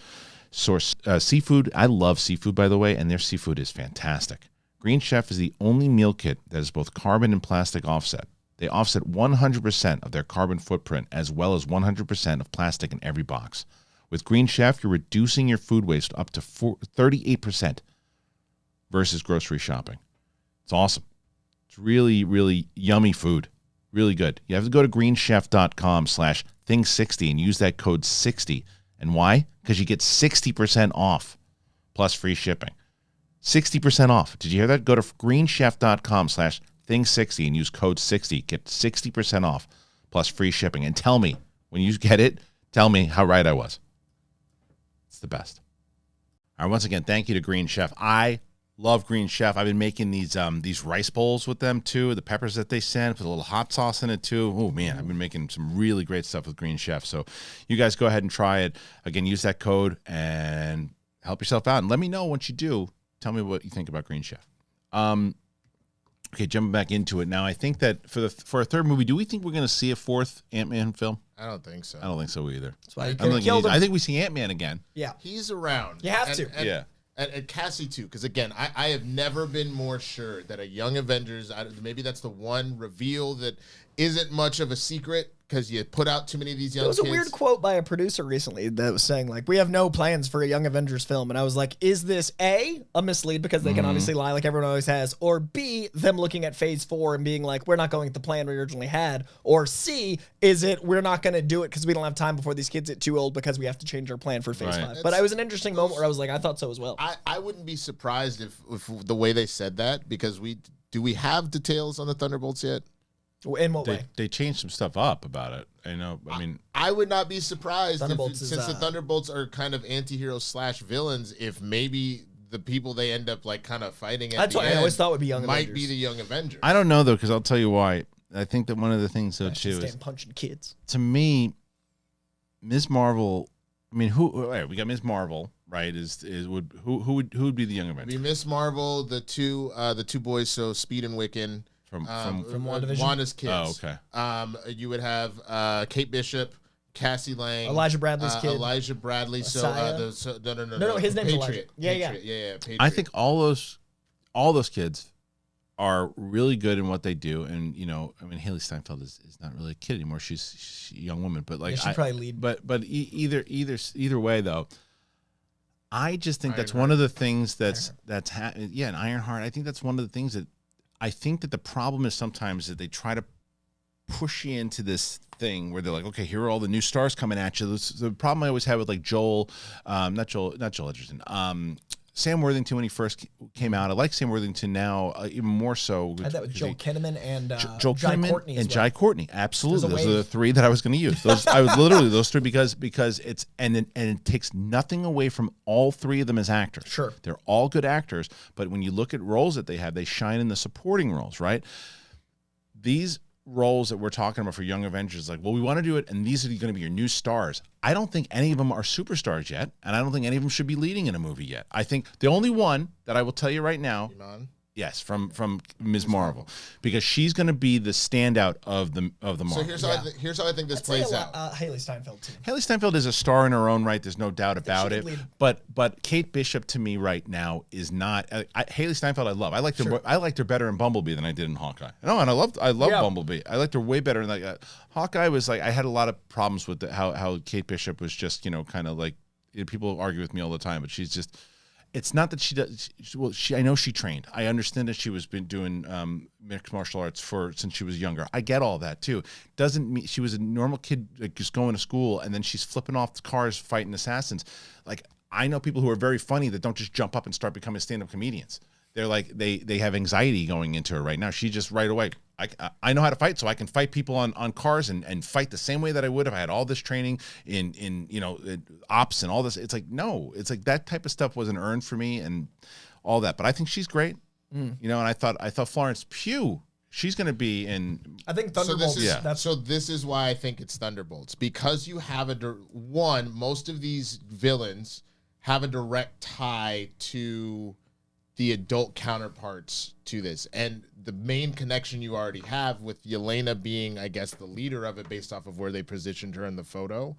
source seafood. I love seafood, by the way, and their seafood is fantastic. Green Chef is the only meal kit that is both carbon and plastic offset. They offset 100% of their carbon footprint as well as 100% of plastic in every box. With Green Chef, you're reducing your food waste up to 38% versus grocery shopping. It's awesome. It's really, really yummy food. Really good. You have to go to greenchef.com/thing60 and use that code 60. And why? Because you get 60% off plus free shipping. 60% off. Did you hear that? Go to greenchef.com/thing60 and use code 60. Get 60% off plus free shipping. And tell me, when you get it, tell me how right I was. It's the best. All right, once again, thank you to Green Chef. I love Green Chef. I've been making these rice bowls with them too. The peppers that they send, put a little hot sauce in it too. Oh man, I've been making some really great stuff with Green Chef. So you guys go ahead and try it. Again, use that code and help yourself out. And let me know once you do. Tell me what you think about Green Chef. Okay, jumping back into it now. I think that for a third movie, do we think we're going to see a fourth Ant-Man film? I don't think so. I don't think so either. That's why I think we see Ant-Man again. Yeah, he's around. You have to. And Cassie too, because again, I have never been more sure that a Young Avengers, maybe that's the one reveal that isn't much of a secret. because you put out too many of these young kids. There was a weird quote by a producer recently that was saying, like, we have no plans for a Young Avengers film. And I was like, is this A, a mislead because they can obviously lie like everyone always has, or B, them looking at phase 4 and being like, we're not going with the plan we originally had, or C, is it we're not going to do it because we don't have time before these kids get too old because we have to change our plan for phase 5. But it was an interesting moment where I was like, I thought so as well. I wouldn't be surprised if the way they said that, because we have details on the Thunderbolts yet? In what way? They changed some stuff up about it. I mean, I would not be surprised since the Thunderbolts are kind of anti-heroes / villains, if maybe the people they end up like kind of fighting at That's what I always thought would be Young Avengers. Might be the Young Avengers. I don't know though, because I'll tell you why. I think that one of the things though too is punching kids. To me, Ms. Marvel. I mean, we got Ms. Marvel, right? Who would be the Young Avengers? Be Ms. Marvel, the two boys, so Speed and Wiccan. From WandaVision? Wanda's kids. Oh, okay. You would have Kate Bishop, Cassie Lang, Elijah Bradley's kid, Elijah Bradley. No, his name's Elijah. Yeah. Patriot. I think all those kids are really good in what they do, and I mean, Haley Steinfeld is not really a kid anymore. She's a young woman, but like she'd probably lead. But either way though. I just think that's one of the things that's and Ironheart. I think that's one of the things that I think that the problem is sometimes that they try to push you into this thing where they're like, okay, here are all the new stars coming at you. The problem I always had with like not Joel Edgerton, Sam Worthington when he first came out. I like Sam Worthington now even more so. I had that with Joel Kinnaman and Joel Jai Kinnaman Courtney and as well. Jai Courtney. Absolutely, those are the three that I was going to use. I was literally those three because it's and it takes nothing away from all three of them as actors. Sure, they're all good actors, but when you look at roles that they have, they shine in the supporting roles, right? These roles that we're talking about for Young Avengers, like, well, we want to do it, and these are going to be your new stars. I don't think any of them are superstars yet, and I don't think any of them should be leading in a movie yet. I think the only one that I will tell you right now, yes, from Ms. Marvel, because she's going to be the standout of the Marvel. So here's how I think this plays out. Haley Steinfeld too. Haley Steinfeld is a star in her own right. There's no doubt about it. But Kate Bishop to me right now is not. Haley Steinfeld I love. I liked her. I liked her better in Bumblebee than I did in Hawkeye. No, and I love Bumblebee. I liked her way better in that. Hawkeye was like, I had a lot of problems with how Kate Bishop was just kind of like, people argue with me all the time, but she's just. It's not that she does. Well, I know she trained. I understand that she was been doing mixed martial arts since she was younger. I get all that too. Doesn't mean she was a normal kid, like, just going to school, and then she's flipping off cars, fighting assassins. Like, I know people who are very funny that don't just jump up and start becoming stand-up comedians. They're like they have anxiety going into her right now. She just right away. I know how to fight, so I can fight people on cars and fight the same way that I would if I had all this training in ops and all this. It's like, no, it's like that type of stuff wasn't earned for me and all that. But I think she's great, and I thought Florence Pugh, she's going to be in. I think Thunderbolts. So this is why I think it's Thunderbolts, because you have most of these villains have a direct tie to the adult counterparts to this, and the main connection you already have with Yelena being, I guess, the leader of it based off of where they positioned her in the photo.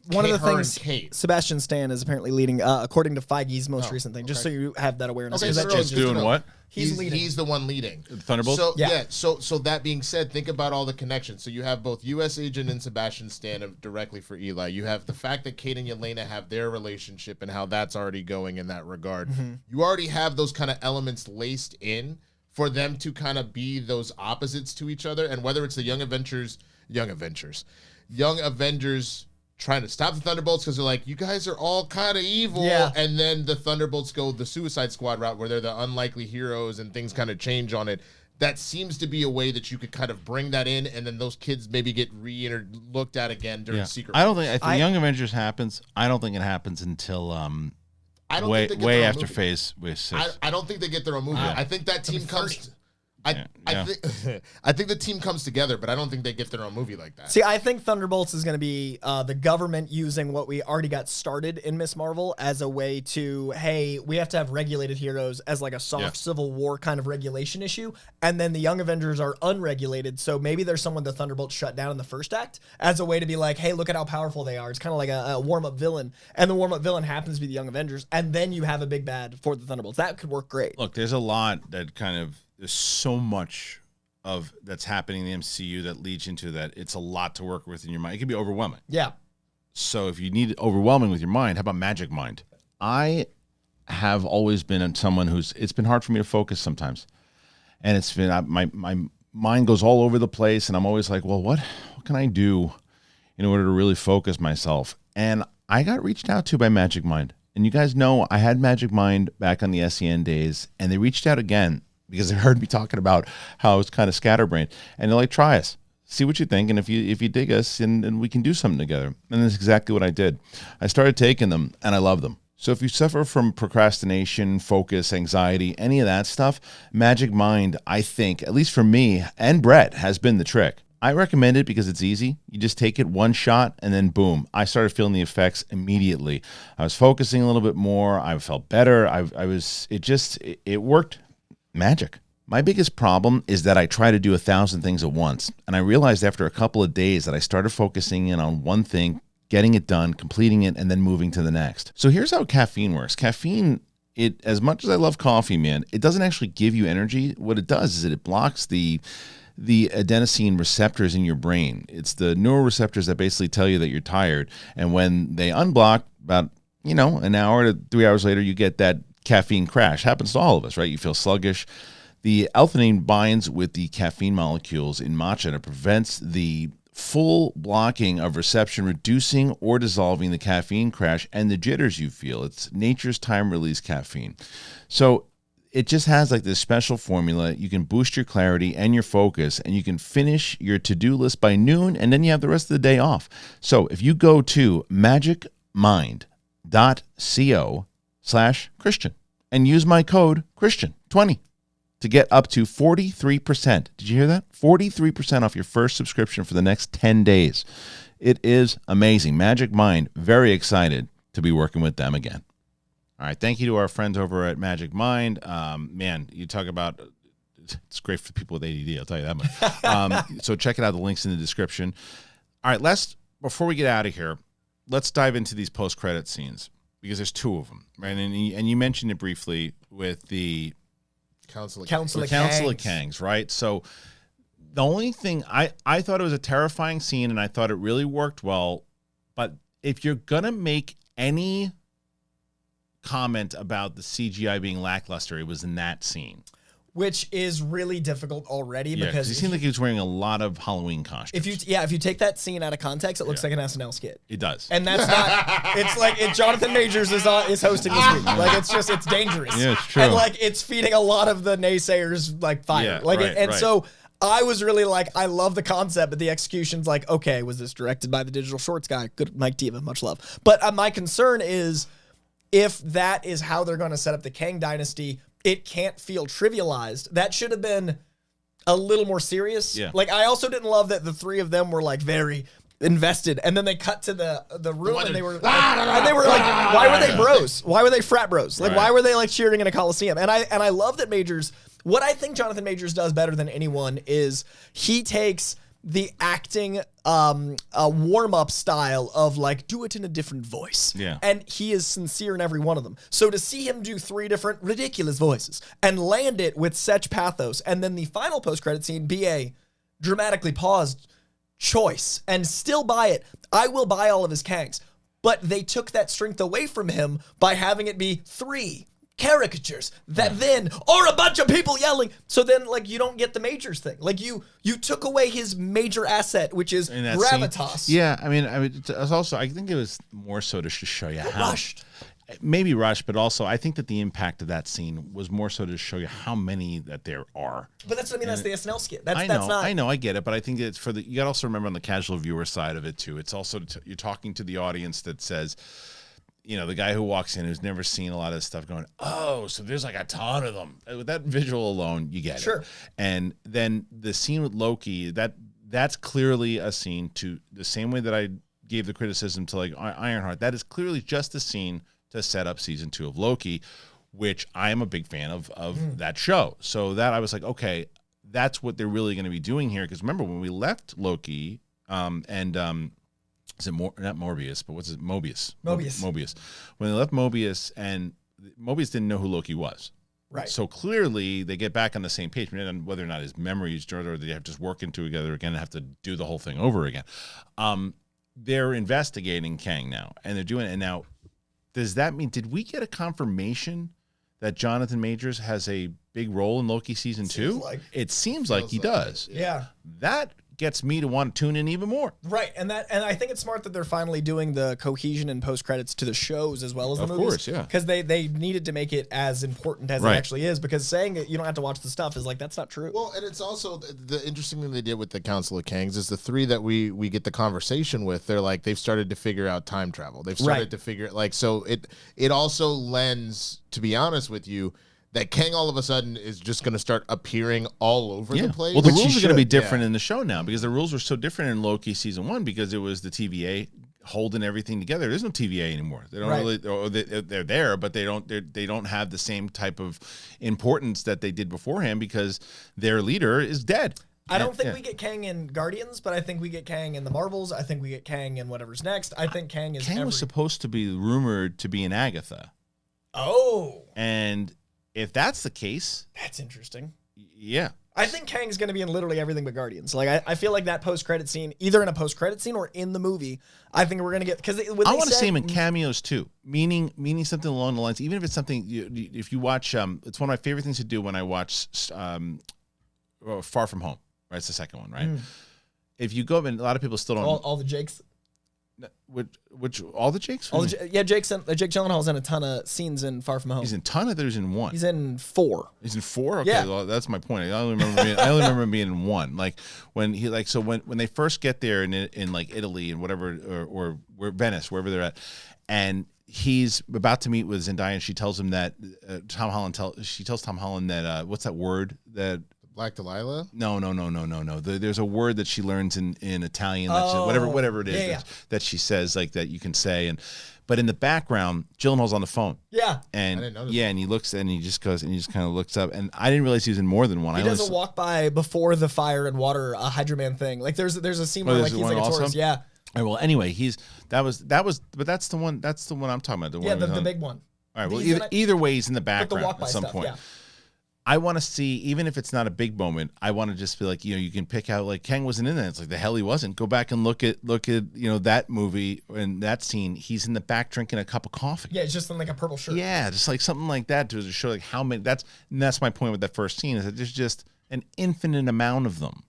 One of the things Sebastian Stan is apparently leading, according to Feige's most recent thing, just so you have that awareness. Okay, he's doing what? He's leading. He's the one leading. Thunderbolts? So that being said, think about all the connections. So you have both U.S. Agent and Sebastian Stan directly for Eli. You have the fact that Kate and Yelena have their relationship and how that's already going in that regard. You already have those kind of elements laced in for them to kind of be those opposites to each other. And whether it's the Young Avengers trying to stop the Thunderbolts because they're like, you guys are all kind of evil. Yeah. And then the Thunderbolts go the Suicide Squad route where they're the unlikely heroes and things kind of change on it. That seems to be a way that you could kind of bring that in, and then those kids maybe get looked at again during Secret Wars. I don't think if the Young Avengers happens, I don't think it happens until way after Phase 6. I don't think they get their own movie. I think that team comes... I think the team comes together, but I don't think they get their own movie like that. See, I think Thunderbolts is going to be the government using what we already got started in Ms. Marvel as a way to, hey, we have to have regulated heroes as like a soft Civil War kind of regulation issue, and then the Young Avengers are unregulated, so maybe there's someone the Thunderbolts shut down in the first act as a way to be like, hey, look at how powerful they are. It's kind of like a warm-up villain, and the warm-up villain happens to be the Young Avengers, and then you have a big bad for the Thunderbolts. That could work great. Look, there's a lot that kind of... There's so much that's happening in the MCU that leads into that. It's a lot to work with in your mind. It can be overwhelming. Yeah. So if you need overwhelming with your mind, how about Magic Mind? I have always been someone it's been hard for me to focus sometimes. And it's been, my mind goes all over the place, and I'm always like, well, what can I do in order to really focus myself? And I got reached out to by Magic Mind. And you guys know I had Magic Mind back on the SEN days, and they reached out again because they heard me talking about how I was kind of scatterbrained. And they're like, try us, see what you think, and if you dig us, and we can do something together. And that's exactly what I did. I started taking them, and I love them. So if you suffer from procrastination, focus, anxiety, any of that stuff, Magic Mind, I think, at least for me and Brett, has been the trick. I recommend it because it's easy. You just take it one shot and then boom. I started feeling the effects immediately. I was focusing a little bit more. I felt better. It worked magic. My biggest problem is that I try to do 1,000 things at once. And I realized after a couple of days that I started focusing in on one thing, getting it done, completing it, and then moving to the next. So here's how caffeine works. Caffeine, as much as I love coffee, man, it doesn't actually give you energy. What it does is it blocks the adenosine receptors in your brain. It's the neuroreceptors that basically tell you that you're tired. And when they unblock, about an hour to 3 hours later, you get that caffeine crash. Happens to all of us, right? You feel sluggish. The L-theanine binds with the caffeine molecules in matcha, and it prevents the full blocking of reception, reducing or dissolving the caffeine crash and the jitters you feel. It's nature's time-release caffeine. So it just has like this special formula. You can boost your clarity and your focus, and you can finish your to-do list by noon, and then you have the rest of the day off. So if you go to magicmind.co/Kristian and use my code Kristian20 to get up to 43%. Did you hear that? 43% off your first subscription for the next 10 days. It is amazing. Magic Mind, very excited to be working with them again. All right, thank you to our friends over at Magic Mind. Man, you talk about, it's great for people with ADD, I'll tell you that much. So check it out, the link's in the description. All right, before we get out of here, let's dive into these post-credit scenes, because there's two of them, right? And you mentioned it briefly with the Council of Kangs, right? So the only thing, I thought it was a terrifying scene, and I thought it really worked well, but if you're going to make any comment about the CGI being lackluster, it was in that scene, which is really difficult already because he seemed like he was wearing a lot of Halloween costumes. If you take that scene out of context, it looks like an SNL skit. It does, and that's not. It's like Jonathan Majors is hosting this week. Like it's dangerous. Yeah, it's true. And like it's feeding a lot of the naysayers like fire. So I was really like, I love the concept, but the execution's like, okay, was this directed by the Digital Shorts guy? Good, Mike Diva, much love. But my concern is, if that is how they're going to set up the Kang dynasty, it can't feel trivialized. That should have been a little more serious. Yeah. Like, I also didn't love that the three of them were like very invested, and then they cut to the room and they were like, why were they bros? Why were they frat bros? Like, why were they like cheering in a Coliseum? And I love that Majors. What I think Jonathan Majors does better than anyone is he takes the acting a warm-up style of like, do it in a different voice. Yeah. And he is sincere in every one of them. So to see him do 3 different ridiculous voices and land it with such pathos, and then the final post-credit scene be a dramatically paused choice, and still buy it. I will buy all of his Kangs. But they took that strength away from him by having it be 3 caricatures that then are a bunch of people yelling. So then, like, you don't get the Majors thing. Like, you took away his major asset, which is gravitas. Scene. Yeah, I mean, it was also, I think it was more so to show you how rushed. Maybe rushed, but also I think that the impact of that scene was more so to show you how many that there are. But that's what I mean. That's the SNL skit. I know, I get it, but I think it's for you got to also remember on the casual viewer side of it too. It's also you're talking to the audience that says, the guy who walks in who's never seen a lot of this stuff going, oh, so there's like a ton of them. With that visual alone, you get it. Sure. And then the scene with Loki, that's clearly a scene to the same way that I gave the criticism to like Ironheart. That is clearly just a scene to set up season 2 of Loki, which I am a big fan of that show. So that I was like, okay, that's what they're really going to be doing here. Because remember when we left Loki, is it not Morbius, but what's it? Mobius. Mobius. When they left Mobius, and Mobius didn't know who Loki was. Right. So clearly they get back on the same page. Whether or not his memories or they have just working together again and have to do the whole thing over again. They're investigating Kang now, and they're doing it. And now, does that mean, did we get a confirmation that Jonathan Majors has a big role in Loki season 2? It seems like he does. Yeah. That gets me to want to tune in even more. Right, and I think it's smart that they're finally doing the cohesion and post credits to the shows as well as the movies. Of course, yeah. Because they needed to make it as important as it actually is. Because saying that you don't have to watch the stuff is like, that's not true. Well, and it's also the interesting thing they did with the Council of Kangs is the 3 that we get the conversation with. They're like, they've started to figure out time travel. They've started to figure so it also lends, to be honest with you, that Kang all of a sudden is just going to start appearing all over the place. Well, the rules are going to be different in the show now because the rules were so different in Loki season 1 because it was the TVA holding everything together. There's no TVA anymore. They don't really. They're there, but they don't have the same type of importance that they did beforehand because their leader is dead. I don't think we get Kang in Guardians, but I think we get Kang in the Marvels. I think we get Kang in whatever's next. I think Kang is. Kang was supposed to be rumored to be in Agatha. Oh. And if that's the case, that's interesting. Yeah. I think Kang's going to be in literally everything but Guardians. Like, I feel like that post-credit scene, either in a post-credit scene or in the movie, I think we're going to get... because I want to see him in cameos, too. Meaning something along the lines, even if it's something... if you watch... it's one of my favorite things to do when I watch Far From Home. Right? It's the second one, right? If you go... and a lot of people still don't... All the Jakes... Which all the Jakes? Jake Gyllenhaal's in a ton of scenes in Far From Home. He's in a ton of. There's in 1. He's in 4. He's in 4. Okay, well, that's my point. I only remember him being in 1. Like when he when they first get there in like Italy and whatever or Venice, wherever they're at, and he's about to meet with Zendaya, and she tells him that Tom Holland tells Tom Holland that what's that word that. Black Delilah? No. There's a word that she learns in Italian, whatever it is that she says like that you can say, but in the background, Gyllenhaal's on the phone. Yeah, and and he looks and he just goes and he just kind of looks up, and I didn't realize he was in more than one. He does a walk by before the fire and water Hydra Man thing. Like there's a scene where like he's like a tourist. Yeah. All right. Well, anyway, but that's the one. That's the one I'm talking about. The big one. All right. Well, either way, he's in the background at some point. Yeah. I want to see, even if it's not a big moment, I want to just be like, you can pick out like Kang wasn't in that. It's like the hell he wasn't. Go back and look at that movie and that scene. He's in the back drinking a cup of coffee. Yeah, it's just in like a purple shirt. Yeah, just like something like that to show like how many. That's my point with that first scene is that there's just an infinite amount of them,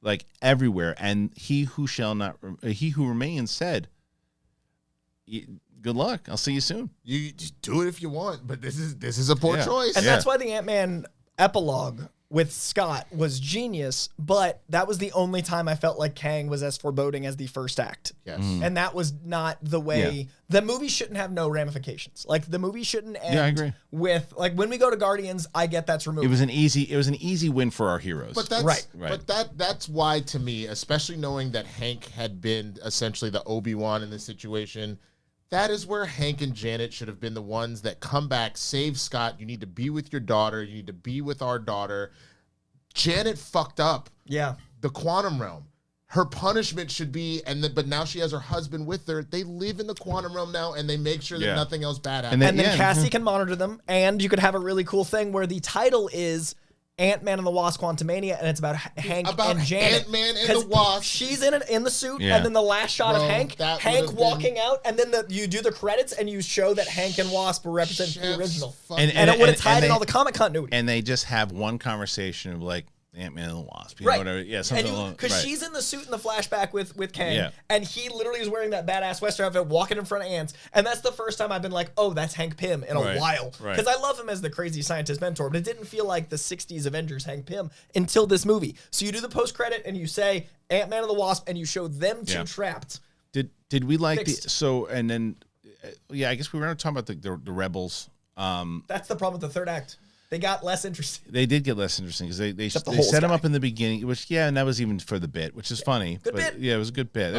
like everywhere. And he who remains said, good luck. I'll see you soon. You just do it if you want, but this is a poor choice. And that's why the Ant-Man epilogue with Scott was genius, but that was the only time I felt like Kang was as foreboding as the first act. Yes. And that was not the way. The movie shouldn't have no ramifications. Like the movie shouldn't end I agree. with like when we go to Guardians, I get that's removed. It was an easy win for our heroes. But that's right. But that's why, to me, especially knowing that Hank had been essentially the Obi-Wan in this situation, that is where Hank and Janet should have been the ones that come back, save Scott. You need to be with your daughter. You need to be with our daughter. Janet fucked up. Yeah. The quantum realm. Her punishment should be, but now she has her husband with her. They live in the quantum realm now, and they make sure that nothing else bad happens. And then Cassie can monitor them, and you could have a really cool thing where the title is Ant-Man and the Wasp: Quantumania, and it's about Hank and Janet. Ant-Man and the Wasp. She's in the suit, and then the last shot of Hank walking out, and then you do the credits, and you show that Hank and Wasp were representing the original. And it would have tied in all the comic continuity. And they just have one conversation of like, Ant-Man and the Wasp. Whatever. Yeah, something along. Because she's in the suit in the flashback with Kang, and he literally is wearing that badass Western outfit walking in front of ants, and that's the first time I've been like, oh, that's Hank Pym in a while. Because I love him as the crazy scientist mentor, but it didn't feel like the 60s Avengers Hank Pym until this movie. So you do the post-credit, and you say Ant-Man and the Wasp, and you show them two trapped. Did we like and then, I guess we were talking about the Rebels. That's the problem with the third act. They got less interesting. They did get less interesting because they set him up in the beginning, which and that was even for the bit, which is funny. Good bit. Yeah, it was a good bit.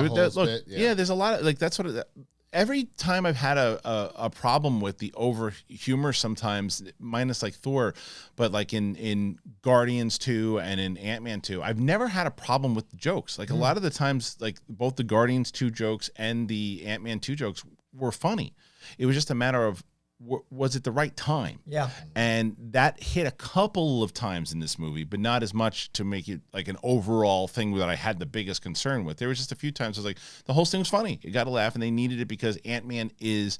There's a lot of like that's what every time I've had a problem with the over humor sometimes, minus like Thor, but like in Guardians 2 and in Ant-Man 2, I've never had a problem with the jokes. Like a lot of the times, like both the Guardians 2 jokes and the Ant-Man 2 jokes were funny. It was just a matter of was it the right time? Yeah. And that hit a couple of times in this movie, but not as much to make it like an overall thing that I had the biggest concern with. There was just a few times I was like, the whole thing was funny. You got to laugh, and they needed it because Ant-Man is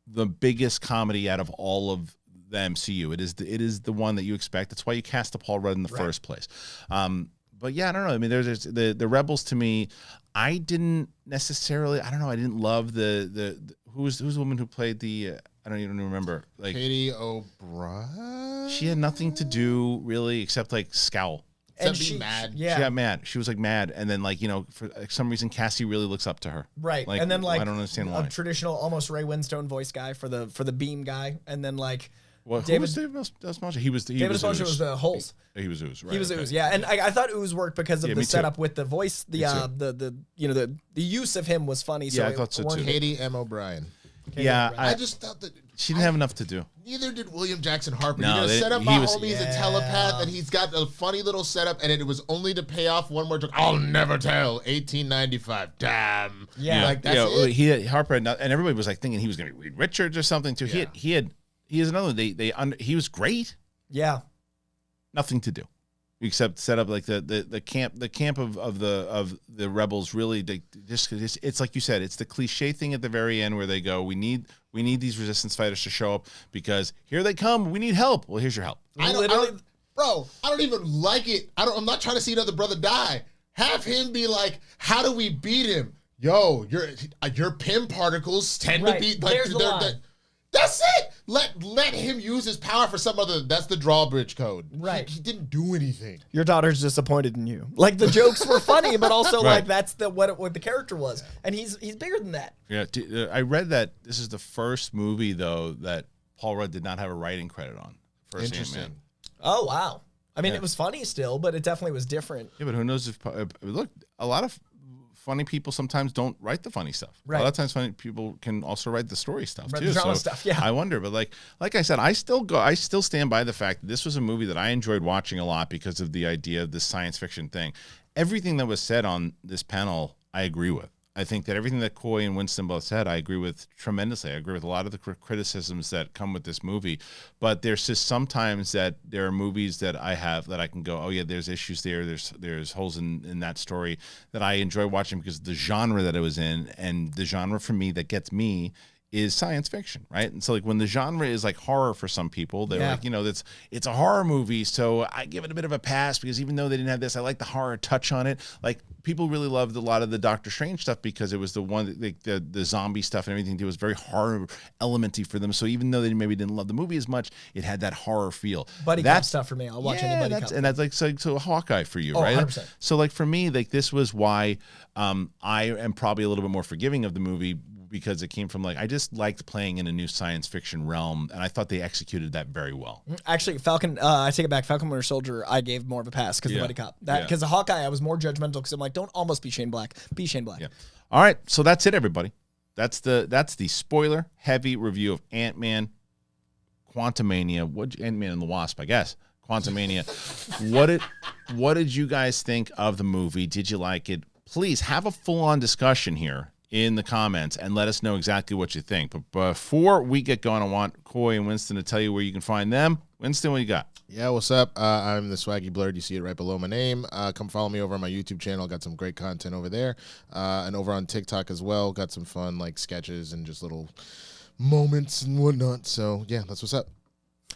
the biggest comedy out of all of the MCU. It is the one that you expect. That's why you cast the Paul Rudd in the first place. But yeah, I don't know. I mean, there's the Rebels to me. I didn't necessarily. I don't know. I didn't love who's the woman who played the. I don't even remember. Like Katie O'Brien. She had nothing to do really except like scowl. And she mad. Yeah. She got mad. She was like mad, and then like for some reason Cassie really looks up to her. Right, like, and then like I don't understand why. A traditional almost Ray Winstone voice guy for the beam guy, and then like. Well, David was David Sponsor? David Sponsor was the Holes. He was Ooze, right? He was Ooze, yeah. And I thought Ooze worked because of the setup with the voice. The use of him was funny. So I thought so too. Katie M. O'Brien. I just thought that she didn't have enough to do. Neither did William Jackson Harper. No, You're gonna set up my homie as a telepath, and he's got a funny little setup, and it was only to pay off one more joke. I'll never tell. 1895. Damn. Yeah. Like that's it. He had Harper, and everybody was like thinking he was gonna be Reed Richards or something too. Yeah. He is another. He was great. Yeah. Nothing to do, except set up like the camp of the rebels. Really, it's like you said. It's the cliche thing at the very end where they go, we need these resistance fighters to show up because here they come. We need help. Well, here's your help. I don't even like it. I'm not trying to see another brother die. Have him be like, how do we beat him? Yo, your Pym particles tend to be like that's it. Let him use his power for some other. That's the drawbridge code. Right. He didn't do anything. Your daughter's disappointed in you. Like the jokes were funny, but also like that's what the character was, and he's bigger than that. Yeah. I read that this is the first movie though that Paul Rudd did not have a writing credit on. Interesting. Ant-Man. Oh wow. I mean, it was funny still, but it definitely was different. Yeah, but who knows if look, a lot of funny people sometimes don't write the funny stuff. Right. A lot of times funny people can also write the story stuff too. The drama stuff, yeah. I wonder, but like I said, I still stand by the fact that this was a movie that I enjoyed watching a lot because of the idea of this science fiction thing. Everything that was said on this panel, I agree with. I think that everything that Coy and Winston both said, I agree with tremendously. I agree with a lot of the criticisms that come with this movie. But there's just sometimes that there are movies that I have that I can go, oh yeah, there's issues there. There's holes in that story that I enjoy watching because of the genre that it was in, and the genre for me that gets me is science fiction, right? And so like when the genre is like horror for some people, they're like, it's a horror movie, so I give it a bit of a pass because even though they didn't have this, I like the horror touch on it. Like people really loved a lot of the Doctor Strange stuff because it was the one that the zombie stuff and everything. It was very horror elementy for them. So even though they maybe didn't love the movie as much, it had that horror feel. Buddy cop stuff for me. I'll watch any buddy cop. And that's like so Hawkeye for you, right? 100%. So like for me, like this was why I am probably a little bit more forgiving of the movie. Because it came from I just liked playing in a new science fiction realm, and I thought they executed that very well. Actually, Falcon, I take it back. Falcon Winter Soldier, I gave more of a pass because the buddy cop. Because the Hawkeye, I was more judgmental because I'm like, don't almost be Shane Black. Be Shane Black. Yeah. All right, so that's it, everybody. That's the spoiler heavy review of Ant-Man, Quantumania, Ant-Man and the Wasp, I guess. Quantumania. What did you guys think of the movie? Did you like it? Please have a full-on discussion here in the comments and let us know exactly what you think. But before we get going, I want Coy and Winston to tell you where you can find them. Winston, what you got? Yeah, what's up? I'm the Swaggy Blurred. You see it right below my name. Come follow me over on my YouTube channel. Got some great content over there. And over on TikTok as well. Got some fun sketches and just little moments and whatnot. So yeah, that's what's up.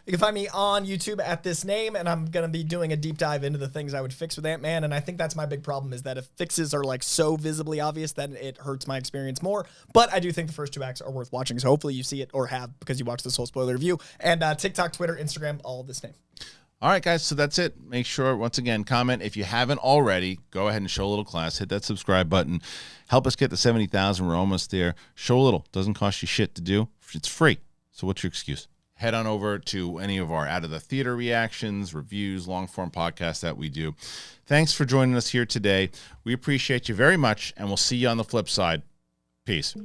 You can find me on YouTube at this name, and I'm going to be doing a deep dive into the things I would fix with Ant-Man, and I think that's my big problem is that if fixes are so visibly obvious, then it hurts my experience more, but I do think the first two acts are worth watching, so hopefully you see it or have because you watched this whole spoiler review, and TikTok, Twitter, Instagram, all this name. All right, guys, so that's it. Make sure, once again, comment. If you haven't already, go ahead and show a little class. Hit that subscribe button. Help us get to 70,000. We're almost there. Show a little. Doesn't cost you shit to do. It's free, so what's your excuse? Head on over to any of our Out of the Theater reactions, reviews, long-form podcasts that we do. Thanks for joining us here today. We appreciate you very much, and we'll see you on the flip side. Peace.